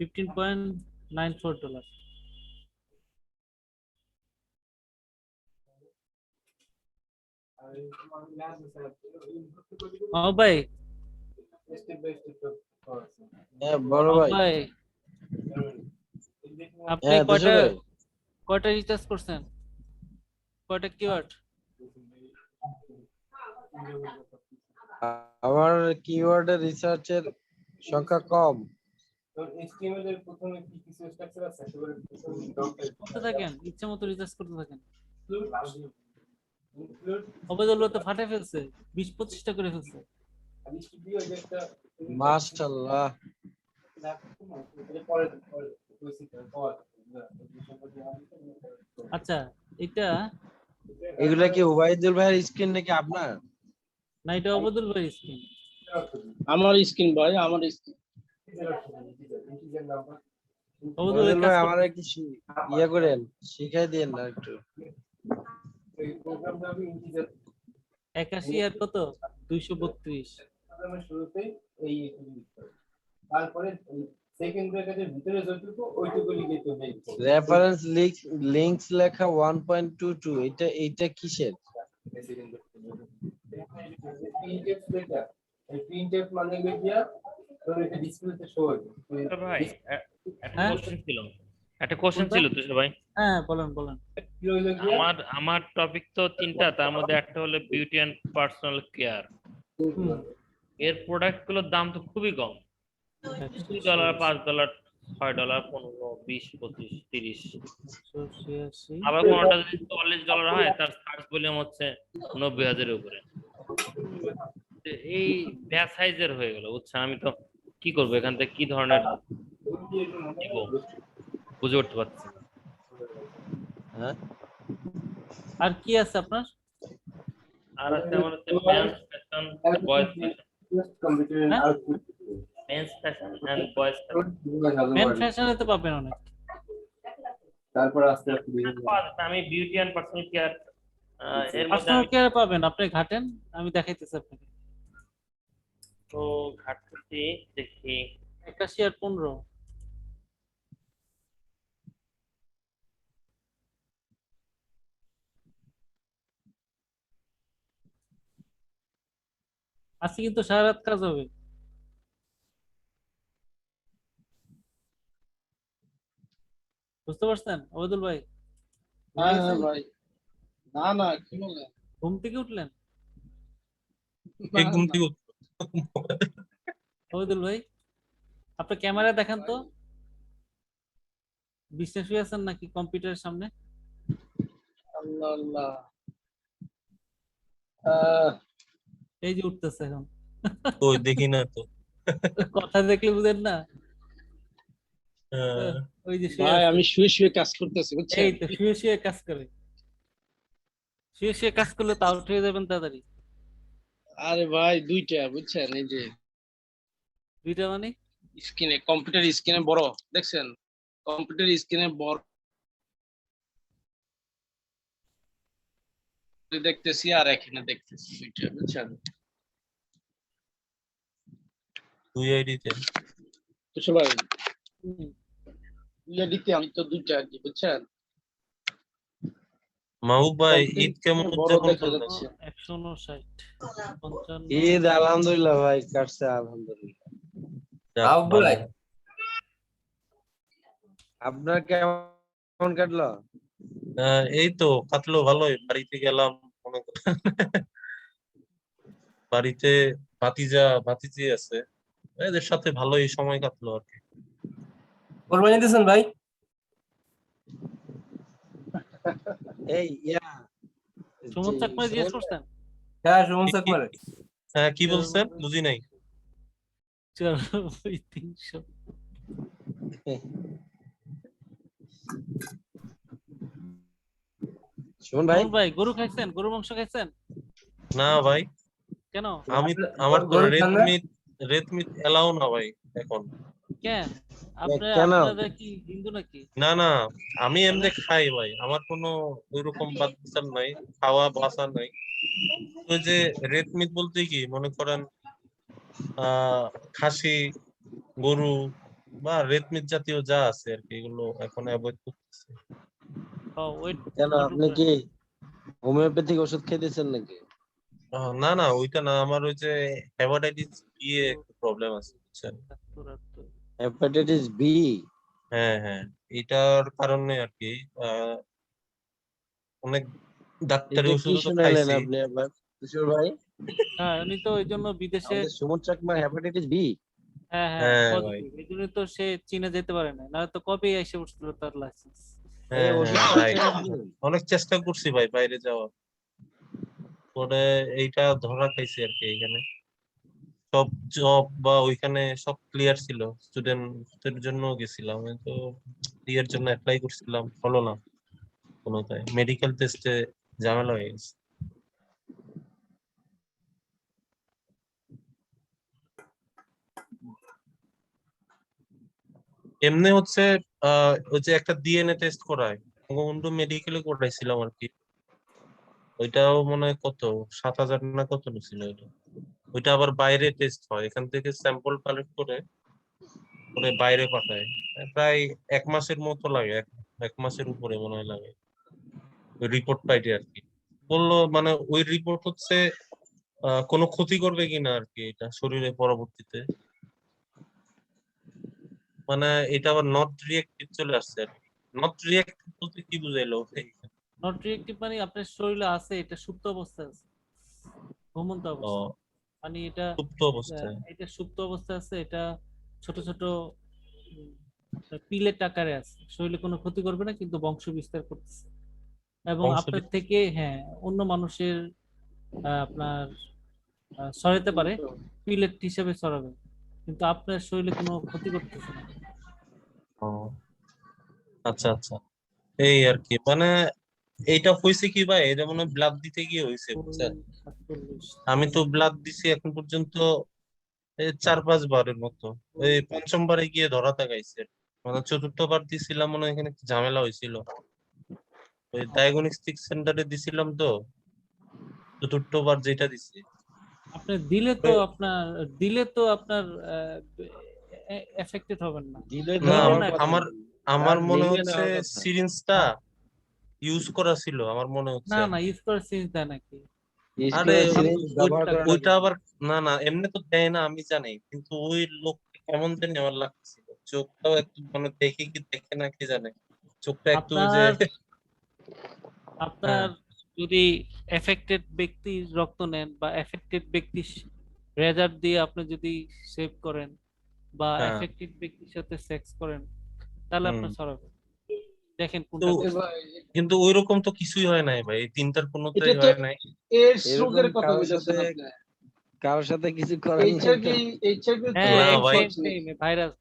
$15.94। ও ভাই, হ্যাঁ বড় ভাই। ভাই আপনি হ্যাঁ তুষার ভাই, কয়টা রিচার্জ করছেন? কয়টা কিওয়ার্ড? আমার কিওয়ার্ডের রিসার্চের সংখ্যা কম। করতে থাকেন, ইচ্ছে মতো রিচার্জ করতে থাকেন। অবেদুল্লাহ তো ফাটে ফেলছে, 20-25টা করে ফেলছে। মাশাআল্লাহ। আচ্ছা, এটা এগুলা কি উবাইদুল ভাইয়ের স্ক্রিন নাকি আপনার? না, এটা অবেদুল ভাই স্ক্রিন। আমার স্ক্রিন ভাই, আমার স্ক্রিন। অবেদুল ভাই উবাইদুল কাজ ভাই করতে- আমার কি ইয়ে করেন, শিখাই দেন না একটু। 81 আর কত 232। তারপরে সেকেন্ড ব্র্যাকেটের ভিতরে যতটুকু ওইটুকু লিখে তো নেই। রেফারেন্স লিংকস লেখা 1.22, এটা কিসের? প্রিন্টএফ মানে গিয়া তোর এটা ডিসপ্লেতে শো হবে। তুষার ভাই একটা হ্যাঁ? কোশ্চেন ছিল, একটা কোশ্চেন কোনটা? ছিল তুষার ভাই। হ্যাঁ বলেন বলেন। কি হইলো গিয়া? আমার টপিক তো তিনটা, তার মধ্যে একটা হলো বিউটি অ্যান্ড পার্সোনাল কেয়ার। হুম। এর প্রোডাক্ট গুলোর দাম তো খুবই কম, $2, $5, $6, 15, 20, 25, 30। 186। আবার কোনটা যদি $40 হয় তার সার্চ ভলিউম হচ্ছে 90,000 এর উপরে। তো এই ব্যাস সাইজের হয়ে গেল, বুঝছেন? আমি তো কি করবো, এখান থেকে কি ধরনের নিবো বুঝে উঠতে পারছি না। হ্যাঁ আর কি আছে আপনার? আর আছে আমার হচ্ছে men's fashion, boys fashion, computer হ্যাঁ? Output men's fashion and boys fashion. Men ফ্যাশনে তো পাবেন অনেক। তারপর আস্তে আস্তে বিভিন্ন আমি বিউটি অ্যান্ড পার্সোনাল কেয়ার এর মধ্যে পার্সোনাল আমি কেয়ার পাবেন, আপনি ঘাটেন, আমি দেখাইতেছি আপনাকে। তো ঘাটছি, দেখি 81 আর 15। আজকে কিন্তু সারা রাত কাজ হবে। বুঝতে পারছেন ওবায়দুল ভাই? হ্যাঁ হ্যাঁ ভাই, না না এখনো না। ঘুম থেকে উঠলেন এই ঘুম থেকে ওবায়দুল ভাই? আপনার ক্যামেরা দেখান তো, বিশ্বাস হয়ে আছেন নাকি কম্পিউটারের সামনে? আল্লাহ আল্লাহ। এই যে উঠতেছে এখন। ওই দেখি না তো। কথা দেখলে বুঝেন না? হ্যাঁ, ওই যে শুয়ে ভাই আছে। আমি শুয়ে শুয়ে কাজ করতেছি বুঝছেন। এই তো শুয়ে শুয়ে কাজ করে, শুয়ে শুয়ে কাজ করলে তো আউট হয়ে যাবেন তাড়াতাড়ি। আরে ভাই দুইটা বুঝছেন, এই যে দুইটা মানে? স্ক্রিনে, কম্পিউটার স্ক্রিনে বড় দেখছেন, কম্পিউটার স্ক্রিনে বড় দেখতেছি আর এখানে দেখতেছি, দুইটা বুঝছেন। দুই আইডিতে। তো সবাই হুম। দুইটা দিতে আমি তো দুইটা আর কি বুঝছেন। মাহবুব ভাই Content ঈদ কেমন বড় উদযাপন দেখা করলেন? যাচ্ছে। 159, 55। ঈদ আলহামদুলিল্লাহ ভাই, কাটছে আলহামদুলিল্লাহ। যাক, আউ ভালো। ভাই আপনার কেমন কাটলো? এই তো কাটলো ভালোই, বাড়িতে গেলাম মনে করেন। বাড়িতে ভাতিজি আছে, এদের সাথে ভালোই সময় কাটলো আর কি। কোরবানি দিয়েছেন ভাই? এই সুমন চাকমা জিজ্ঞেস করছেন? হ্যাঁ সুমন কি কি চাকমারে। হ্যাঁ কি বলছেন বুঝি নাই। 94 300। সুমন ভাই সুমন ভাই গরু খাইছেন? গরু মাংস খাইছেন? না ভাই, কেন? আমি আমার তো গরু রেড খান না? মিট এলাও না ভাই এখন। কেন? কেন? আপনারা কি হিন্দু নাকি? না না, আমি তাহলে এমনি খাই ভাই, আমার কোনো ওইরকম বাদ বিচার নাই, খাওয়া বাসা নাই। ওই যে রেড মিট বলতে কি মনে করেন খাসি, গরু বা রেড মিট জাতীয় যা আছে আর কি, এগুলো এখন অ্যাভয়েড করতেছে। ওয়েট কেন কন্ট্রোল আপনি করেন। কি হোমিওপ্যাথিক ওষুধ খেতেছেন নাকি? না না, ওইটা না, আমার ওই যে হেপাটাইটিস বি এ একটু প্রবলেম আছে বুঝছেন। Hepatitis B? হ্যাঁ হ্যাঁ, এটার কারণে আর কি আহ, অনেক ডাক্তারি এটা কি ওষুধ তো শুনাইলেন খাইছি। আপনি আবার কিশোর ভাই? হ্যাঁ উনি তো ওই জন্য বিদেশে, আমাদের সুমন চাকমার হেপাটাইটিস বি? হ্যাঁ হ্যাঁ হ্যাঁ ভাই, পজিটিভ, এই জন্য তো সে চীনে যেতে পারে না, না তো কবে এসে উঠছিল তার লাইসেন্স। এই হ্যাঁ ওষুধ হ্যাঁ রাইট। খাচ্ছেন আপনি? অনেক চেষ্টা করছি ভাই বাইরে যাওয়ার, পরে এইটা ধরা খাইছি আর কি। এখানে সব জব বা ওইখানে সব ক্লিয়ার ছিল, স্টুডেন্টদের জন্য গেছিলাম, আমি তো ইয়ের জন্য অ্যাপ্লাই করছিলাম, হলো না কোনোটাই, মেডিকেল টেস্টে ঝামেলা হয়ে গেছে। এমনি হচ্ছে ওই যে একটা ডিএনএ টেস্ট করায়, বঙ্গবন্ধু মেডিকেলে করাইছিলাম আর কি, ওইটাও মনে হয় কত 7,000 না কত নিছিল ওইটা। ওইটা আবার বাইরে টেস্ট হয়, এখান থেকে স্যাম্পল কালেক্ট করে পরে বাইরে পাঠায়। প্রায় 1 মাসের মতো লাগে, এক মাসের উপরে মনে হয় লাগে ওই রিপোর্ট পাইতে আর কি। বললো মানে ওই রিপোর্ট হচ্ছে কোনো ক্ষতি করবে কিনা আর কি এটা শরীরে পরবর্তীতে, মানে এটা আবার নট রিয়েক্টিভ চলে আসছে আর কি। নট রিয়েক্টিভ বলতে কি বুঝাইলো? নট রিয়েক্টিভ মানে আপনার শরীরে আছে, এটা সুপ্ত অবস্থায় আছে, ঘুমন্ত অবস্থা, ও, মানে এটা সুপ্ত অবস্থায়। এটা সুপ্ত অবস্থায় আছে, এটা ছোট ছোট পিলেট আকারে আছে, শরীরে কোনো ক্ষতি করবে না কিন্তু বংশ বিস্তার করতেছে, এবং বংশ আপনার থেকে হ্যাঁ অন্য মানুষের আপনার ছড়াতে পারে, পিলেট হিসেবে ছড়াবে, কিন্তু আপনার শরীরে কোনো ক্ষতি করতেছে না। ও, আচ্ছা আচ্ছা, এই আর কি মানে এইটা হয়েছে কি ভাই, এটা মনে হয় ব্লাড দিতে গিয়ে হয়েছে ওই বুঝছেন। 47। আমি তো ব্লাড দিছি এখন পর্যন্ত এই 4-5 বারের মতো, এই পঞ্চমবারে গিয়ে ধরাতে গাইছে, মানে চতুর্থবার দিছিলাম মনে হয়, এখানে একটু ঝামেলা হয়েছিল, ওই ডায়াগনস্টিক সেন্টারে দিছিলাম তো, চতুর্থবার যেটা দিছি। আপনি দিলে তো আপনার এফেক্টেড হবেন না, দিলে তো না নিলেন হওয়ার আর কথা কি। আমার না। আমার ব্লাড মনে নিলে হচ্ছে নেওয়ার কথা। সিরিঞ্জটা ইউজ করা ছিল আমার মনে না হচ্ছে। না ইউজ করে সিরিজ দেয় নাকি? আরে স্কুলের সিরিঞ্জ ব্যবহার করা ওইটা লাগে। আবার না না, এমনি তো দেয় না আমি জানি, কিন্তু ওই লোক কেমন জানি আমার লাগছিল, চোখটাও একটু মানে দেখে কি দেখে না কি জানে, চোখটা একটু ওই যে আপনার হ্যাঁ আপনার যদি এফেক্টেড ব্যক্তির রক্ত নেন বা এফেক্টেড ব্যক্তির রেজাল্ট দিয়ে আপনি যদি সেভ করেন বা হ্যাঁ এফেক্টেড ব্যক্তির সাথে সেক্স করেন, তাহলে হুম, আপনার ছড়াবে। দেখেন তো কোনটা এ বেশি। ভাই, কিন্তু ওইরকম তো কিছুই হয় নাই ভাই, এই তিনটার এটা কোনোটাই তো হয় নাই। এইডস এরকম রোগের কথা কারোর সাথে বলতেছেন আপনি। কিছু করেন নাই তো? এইচআইভি তো হ্যাঁ না ভাই, সেম সেম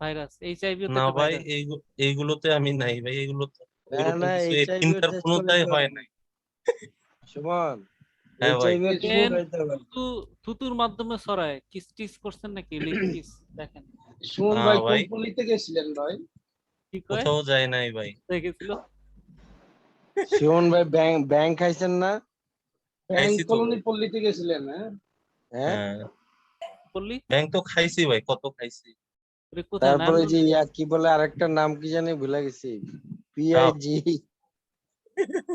ভাইরাস, এইচআইভি তো না একটা ভাই, ভাইরাস। এইগুলোতে আমি নাই ভাই, এগুলো তো না ওইরকম না, কিছু এই এইচআইভি তিনটার টেস্ট কোনোটাই করাইতে হয় হবে। নাই। সুমন, হ্যাঁ ভাই, এইচআইভি টেস্ট দেখেন, করাইতে হবে। থুতুর মাধ্যমে ছড়ায়, কিস টিস করছেন নাকি, লিপ কিস দেখেন সুমন না ভাই কোন ভাই, পল্লীতে গেছিলেন ভাই? কি কয়, কোথাও যায় নাই ভাই। দেখেছিল। সুমন ভাই ব্যাংক খাইছেন না? ব্যাংক খাইছি তো কলোনি ভাই। পল্লীতে গেছিলেন, হ্যাঁ? হ্যাঁ। হ্যাঁ, বললি ব্যাংক তো খাইছি ভাই, কত খাইছি। ওরে কোথায় তারপরে যে নারায়ণগঞ্জে? কি বলে আরেকটা নাম কি জানি ভুলে গেছি, ডাব। পিআইজি,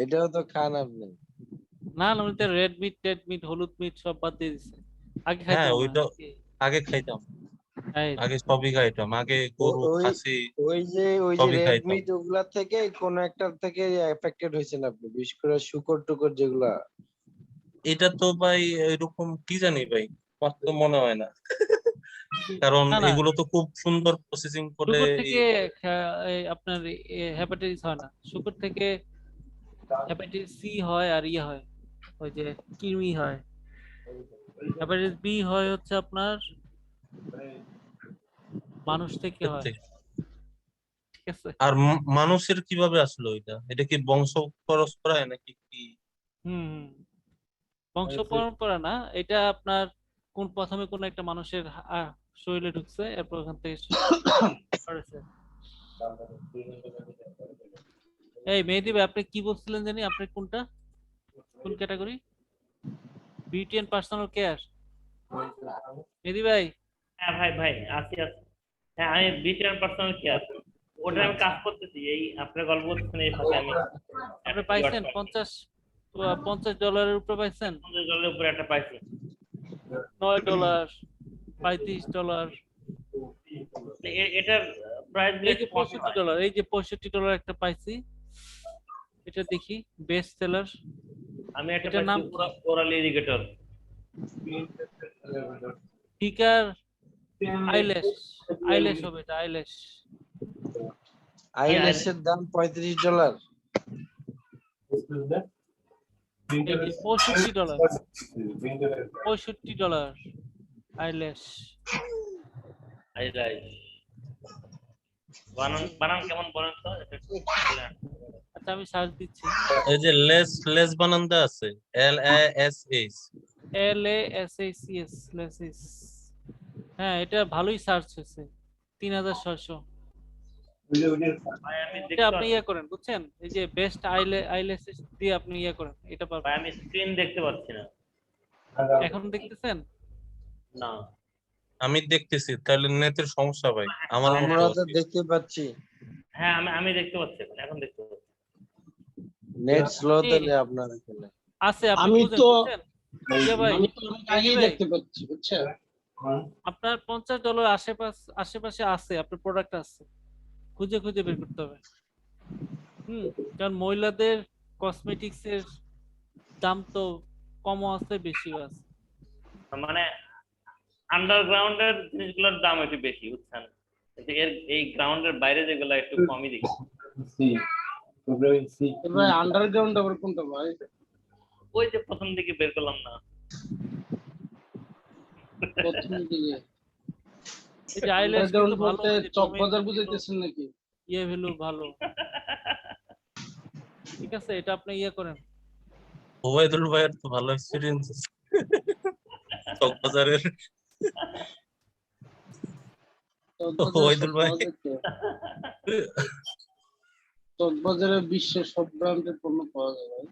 এটাও তো খান আপনি। না না উনি তো রেড মিট হলুদ মিট সব বাদ দিয়ে দিচ্ছে, আগে খাইতো হ্যাঁ মনে হয় ওইটা নাকি? আগে খাইতাম, এই, আগে সবই খাইতাম, আগে গরু ওই খাসি ওই যে সবই রেড খাইতাম। মিট ওগুলা থেকে কোন একটা থেকে এফেক্টেড হয়েছেন আপনি, বিশেষ করে শুকর টুকর যেগুলা। এটা তো ভাই এরকম কি জানি ভাই, আমার তো মনে হয় না, কারণ না না এগুলো তো খুব সুন্দর প্রসেসিং করে শুকর এই থেকে আপনার হেপাটাইটিস হয় না, শুকর থেকে হেপাটাইটিস সি হয় আর ইয়ে হয়, ওই যে কৃমি হয়। হ্যাপাটাইটিস বি হয় হচ্ছে আপনার মানুষ থেকে এর হয়, থেকে। ঠিক আছে? আর মানুষের কিভাবে আসলো এটা কি বংশ পরম্পরায় নাকি কি? হুম, বংশ পরম্পরা না, এটা আপনার প্রথমে কোন একটা মানুষের শরীরে ঢুকছে, এরপর ওখান থেকে ছড়াছে। এই মেহেদী ভাই, আপনি কি বলছিলেন জানি, আপনি কোনটা, কোন category? Beauty and personal care. Mehedi ভাই, হ্যাঁ ভাই ভাই আছি আছি। হ্যাঁ আমি বিটিআর পার্সোনাল কেয়ার, ওটা আমি আচ্ছা, কাজ করতেছি। এই আপনার গল্প করতেছেন এই ফাঁকে আমি আপনি একটা পাইছেন keyword পাইছি। $50 উপরে পাইছেন? $50 উপরে একটা পাইছি। $9, $35। এটার প্রাইস গুলো এই যে একটু কমই হয়। $65, এই যে $65 একটা পাইছি, এটা দেখি, বেস্ট সেলার। আমি একটা এটার পাইছি নাম ওরাল ইরিগেটর। ফিকার আইল্যাশ, আইল্যাশ হবে এটা, আইল্যাশ। আইল্যাশের দাম $35। এই যে $65, $65 আইল্যাশ। বানান বানান কেমন বলেন তো এটা একটু বলেন। আচ্ছা, আমি সার্চ দিচ্ছি। এই যে লেস লেস বানান দেয়া আছে, LASH। LASACS, লেসিস। হ্যাঁ, এটা ভালোই সার্চ হয়েছে, 3600। ভাই আমি এটা দেখতে আপনি পাচ্ছি, ইয়ে করেন, বুঝছেন, এই যে বেস্ট আইল্যাশেস দিয়ে আপনি ইয়ে করেন, এটা ভাই পাবেন। আমি স্ক্রিন দেখতে পাচ্ছি না। এখন দেখতেছেন? না আমি দেখতেছি, তাহলে নেটের সমস্যা ভাই, আমার মতো আমরা আর তো কি। দেখতে পাচ্ছি। হ্যাঁ আমি দেখতে পাচ্ছি, এখন দেখতে পাচ্ছি। নেট স্লো আপনি তাহলে আপনার এখানে। আছে, আপনি আমি বুঝেন, তো বুঝছেন? ইয়ে ভাই, আমি তো অনেক আগেই ভাই, দেখতে পাচ্ছি, বুঝছেন? আপনার $50 আশেপাশে আছে, আপনার প্রোডাক্ট আছে, খুঁজে খুঁজে বের করতে হবে। কারণ মহিলাদের কসমেটিক্স এর দাম তো কমও আছে, বেশিও আছে। মানে আন্ডারগ্রাউন্ডের জিনিসগুলোর দাম একটু বেশি, বুঝছেন? কিন্তু এই গ্রাউন্ডের বাইরে যেগুলো একটু কমই দেখি। ভাই আন্ডারগ্রাউন্ড আবার কোনটা ভাই? ওই যে প্রথম দিকে বের করলাম না। প্রথম দিকে এই যে আইল্যাশ আন্ডারগ্রাউন্ড কিন্তু ভালো, বলতে ওই যে চক ডোমেইন বাজার ভ্যালু, বুঝাইতেছেন নাকি? ইয়ে ভ্যালু ভালো, ঠিক আছে, এটা আপনি ইয়ে করেন। ওবায়দুল ভাইয়ের তো ভালো এক্সপিরিয়েন্স আছে চকবাজারের। চক বাজারে সব ওবায়দুল ভাই, পাওয়া যায় তো। চক বাজারে বিশ্বের সব ব্র্যান্ডের পণ্য পাওয়া যায় ভাই।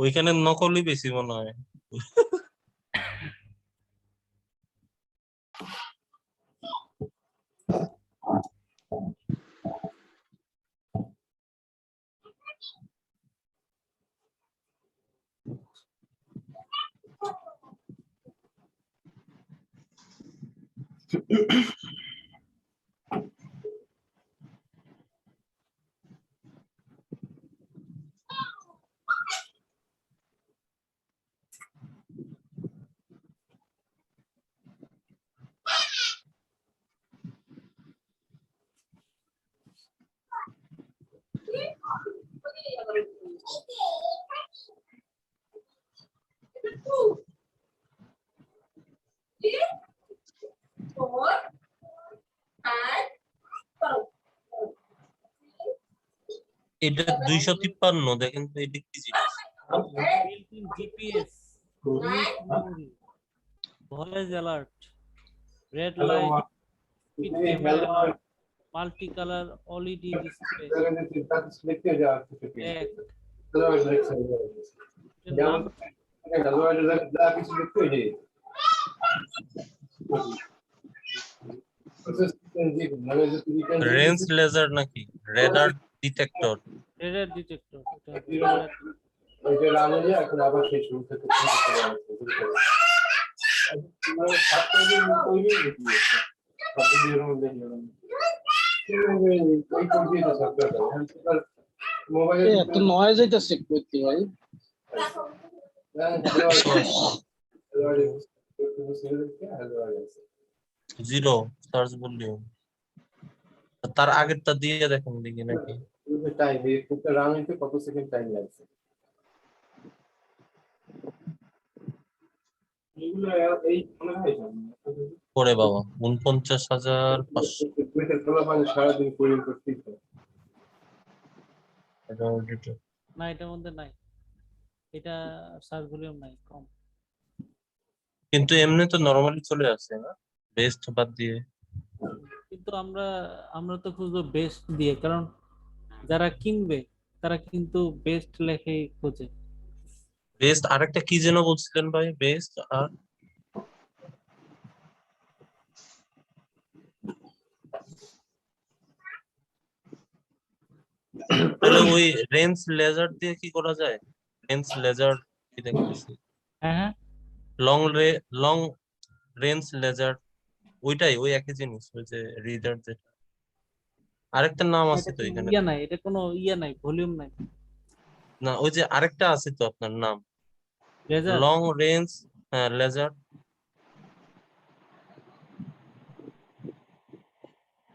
ওইখানে নকলই বেশি মনে হয়। এটা 253, দেখেন তো এটা কি জিনিস। built-in GPS, unique memory, voice alert, red light, speed camera alert, multicolor LED display, back, এটার নাম রেঞ্জ লেজার নাকি রেডার ডিটেক্টর? radar detector, এটা হবে radar এত নয়েজ হইতাছে কইতে ভাই। Zero search volume. তার আগেরটা দিয়ে দেখেন দেখি নাকি। এইগুলো এই মনে হয় পরে বাবা ৪৯,৫০০। সারাদিন কোরিং করতেই থাকে। না, এটার মধ্যে নাই, এটা সার্চ ভলিউম নাই, কম। কিন্তু এমনি তো নরমালি চলে আসে না, বেস্ট বাদ দিয়ে। কিন্তু আমরা আমরা তো খুঁজবো বেস্ট দিয়ে, কারণ যারা কিনবে তারা কিন্তু বেস্ট লেখেই খোঁজে। বেস্ট আরেকটা কি যেন বলছিলেন ভাই, বেস্ট আর তাহলে ওই রেঞ্জ লেজার দিয়ে কি করা যায়? রেঞ্জ লেজার কি দেখতেছি, হ্যাঁ হ্যাঁ, লং রেঞ্জ লেজার, ওইটাই ওই একই জিনিস, ওই যে রিডার যেটা, আরেকটা নাম আছে এটা তো কোনো এখানে। ইয়া নাই, এটা কোনো ইয়া নাই, ভলিউম নাই। না ওই যে আরেকটা আছে তো আপনার নাম, লেজার, লং রেঞ্জ, হ্যাঁ লেজার।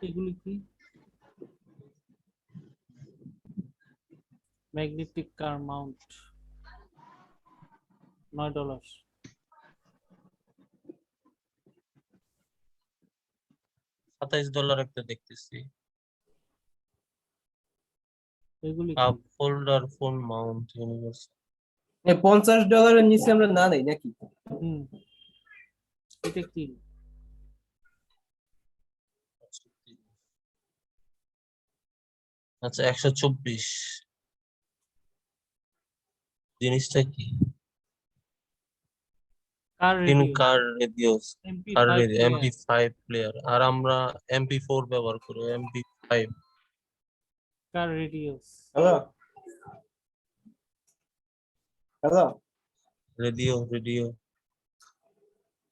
এগুলি কি? ম্যাগনেটিক কার মাউন্ট, $9। $27 একটা দেখতেছি। এগুলি কি? কাপ হোল্ডার ফুল মাউন্ট ইউনিভার্সাল। $50 নিচে আমরা না নেই নাকি? হুম, এটা কি? আচ্ছা 124 জিনিসটা কি? কার তিন radio, car radio, car MP5 radio, player. MP5 player, আর আমরা MP4 ব্যবহার করি, MP5 car radios, hello hello radio radio.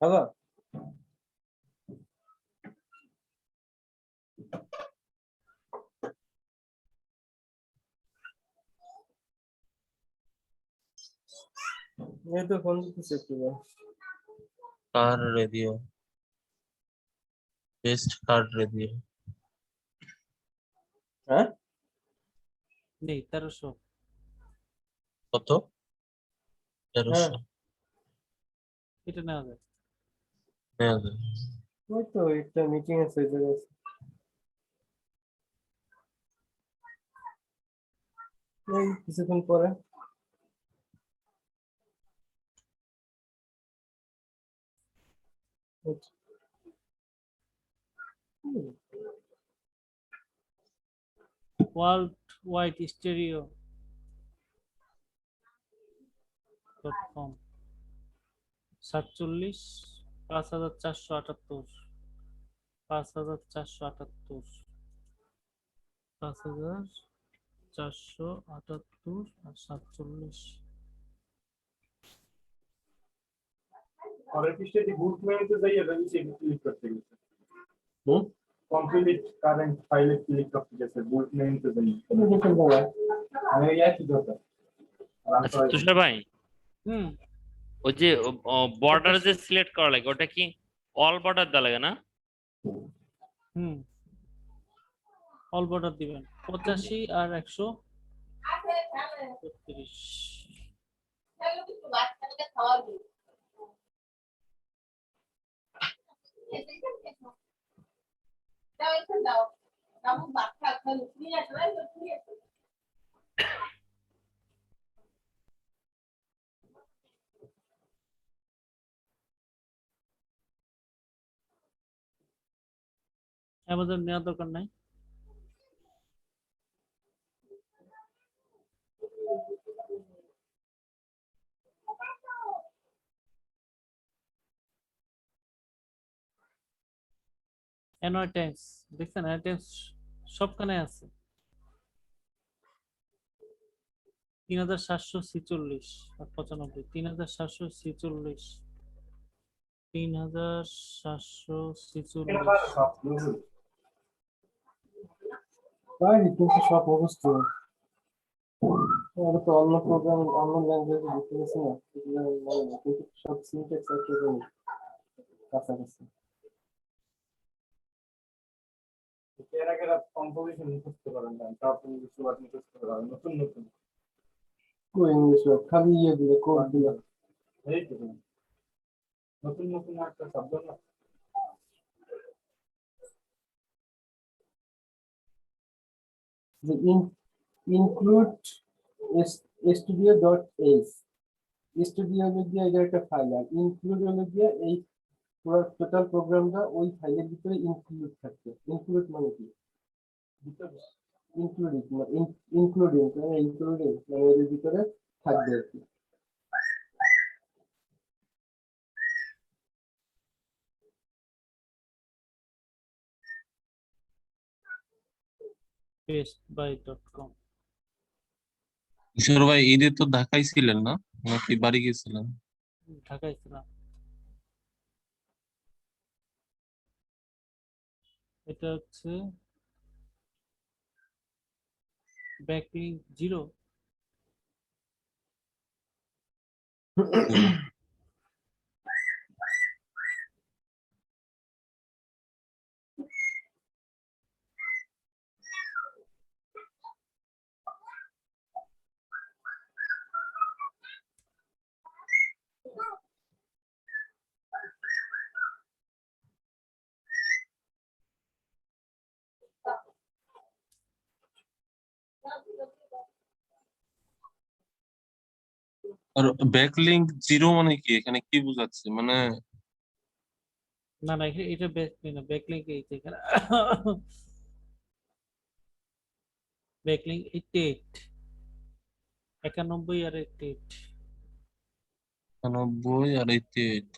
Hello, এই তো ফোন দিতেছে একটু। Car radio, best car radio. হ্যাঁ নেই, 1300। কত? হ্যাঁ 1300। এটা নেওয়া যায়। নেওয়া যায়। ওই তো একটা মিটিং আছে ওই জায়গায় আছে। এই কিছুক্ষণ পরে। ওয়ার্ল্ড ওয়াইড স্টেরিও .com 47, 5478, 5478, 5478 আর 47। और स्टेडी बूट में तो जाइए रवि से क्लिक करते हैं হুম कंप्लीट करंट फाइल क्लिक करते जैसे बूट में तो जाइए দেখুন বাবা, हमें यह चीज होता है आराम আচ্ছা से তুষার ভাই, হুম, ওই যে বর্ডার যে সিলেক্ট করা লাগে ওটা কি অল বর্ডার দেওয়া লাগে না? হুম, অল বর্ডার দিবেন 85 আর 132। অ্যামাজন নেওয়ার দরকার নাই। অ্যানয়েড টাইমস দেখছেন, অ্যানয়েড টাইমস সবখানে আছে। 3746 আর 95, 3746, 3746। তাই কিন্তু সব অবস্থা আর তো অন্য প্রোগ্রাম অন্য ল্যাঙ্গুয়েজে দিতে গেছে না, এগুলো মনে নেই, কিন্তু সব সিনট্যাক্স একরকম কাছাকাছি। तेरा के आप कंपोजिशन मुखस्त करें ना तो आप इंग्लिश वर्ड मुखस्त करें नतून नतून ও ইংলিশ খালি ইয়ে দিলে কোড দিলে এই তো নতুন নতুন একটা শব্দ না যে include studio dot H, studio হলো গিয়ে এটা একটা ফাইল, আর ইনক্লুড হলো গিয়ে এই পুরো টোটাল প্রোগ্রামটা ওই ফাইলের ভিতরে ইনক্লুড থাকবে। ইনক্লুড মানে কি? ইনক্লুডিং ইনক্লুডিং ইনক্লুডিং মানে এর ভিতরে থাকবে আর কি। bestbuy.com। কিশোর ভাই ঈদে তো ঢাকায় ছিলেন না, নাকি বাড়ি গেছিলেন? ঢাকায় ছিলাম। এটা হচ্ছে ব্যাকলিংক জিরো। আর ব্যাকলিংক জিরো মানে কি, এখানে কি বোঝাচ্ছে মানে? না না, এটা ব্যাকলিংক না, ব্যাকলিংক এই যে এখানে ব্যাকলিংক 88, 91 আর 88। 90 আর 88।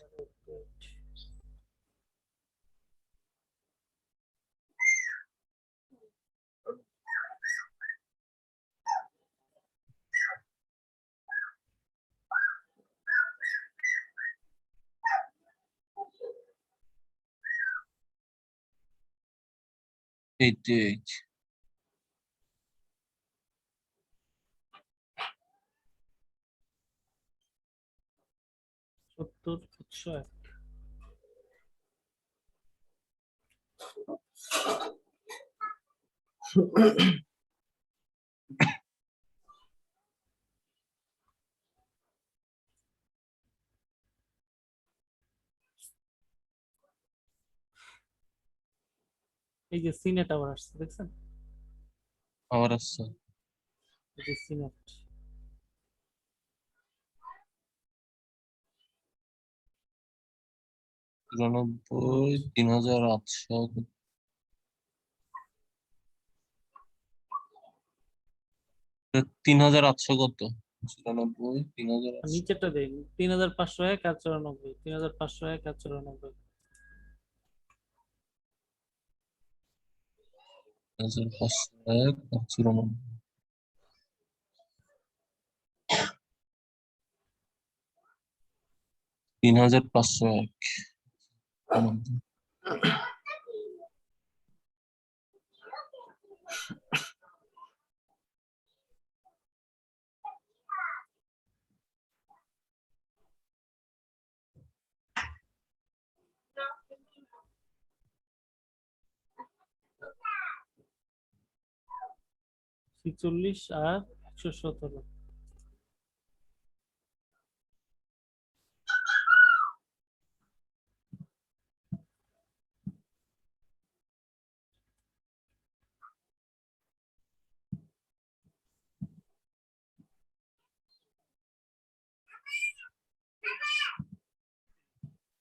সত্তর 101। এই যে সিনেট আবার আসছে, দেখছেন? আবার আসছে। এই যে সিনেট। 94, 3800। 3800 কত? 94, আর 3800। নিচেরটা দেখ, 3501 আর 94, 3501 আর 94। 3501 আর 94। 3501। ছিচল্লিশ আর 117।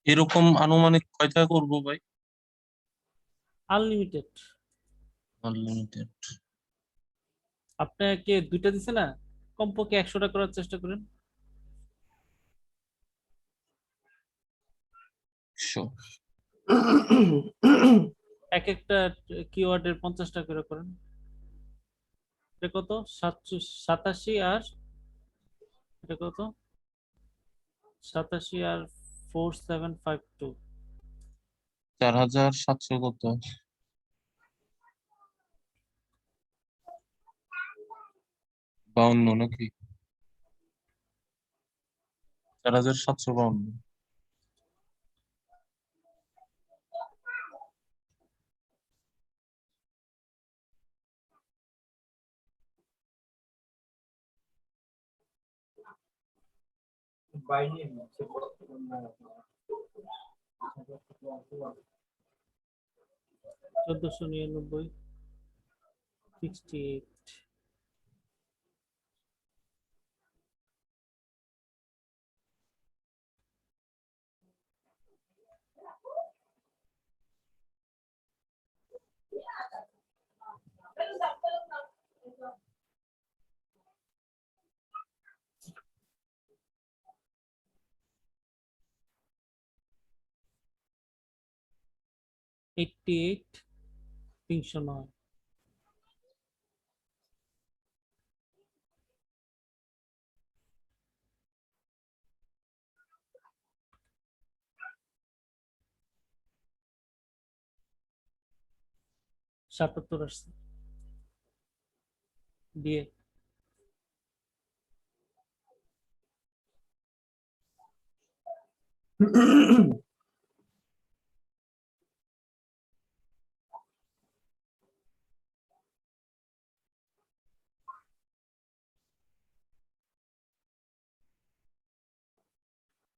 এরকম আনুমানিক কয়টা করবো ভাই? আনলিমিটেড। আনলিমিটেড। আপনাকে দুইটা দিছে না, কমপক্ষে 100টা করার চেষ্টা করেন। 100। এক একটা কিওয়ার্ডের 50টা করে করেন। এটা কত? 87 আর এটা কত? 87 আর 4752। 4700 কত? 52 নাকি? 4752। বাইনারি সে 1499 68 88 309 77 আসছে দিয়ে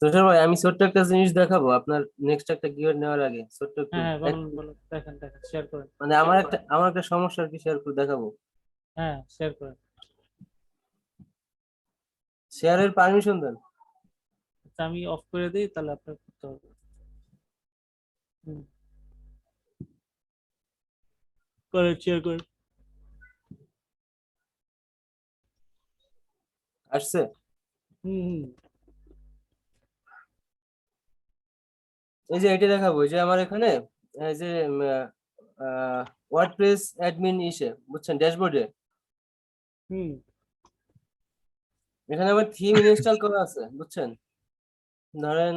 তুষার ভাই আমি ছোট্ট একটা জিনিস দেখাবো আপনার নেক্সট একটা কিওয়ার্ড নেওয়ার আগে ছোট্ট একটু হ্যাঁ বলুন বলুন দেখেন দেখেন শেয়ার করেন মানে আমার একটা সমস্যা আর কি শেয়ার করে দেখাবো হ্যাঁ শেয়ার করেন শেয়ারের পারমিশন দেন আচ্ছা আমি অফ করে দিই তাহলে আপনার করতে হবে হুম করেন শেয়ার করেন আসছে হুম হুম এই যে এটা দেখাবো এই যে আমার এখানে এই যে ওয়ার্ডপ্রেস অ্যাডমিন ইসে বুঝছেন ড্যাশবোর্ডে হুম এখানে আমার থিম ইনস্টল করা আছে বুঝছেন ধরেন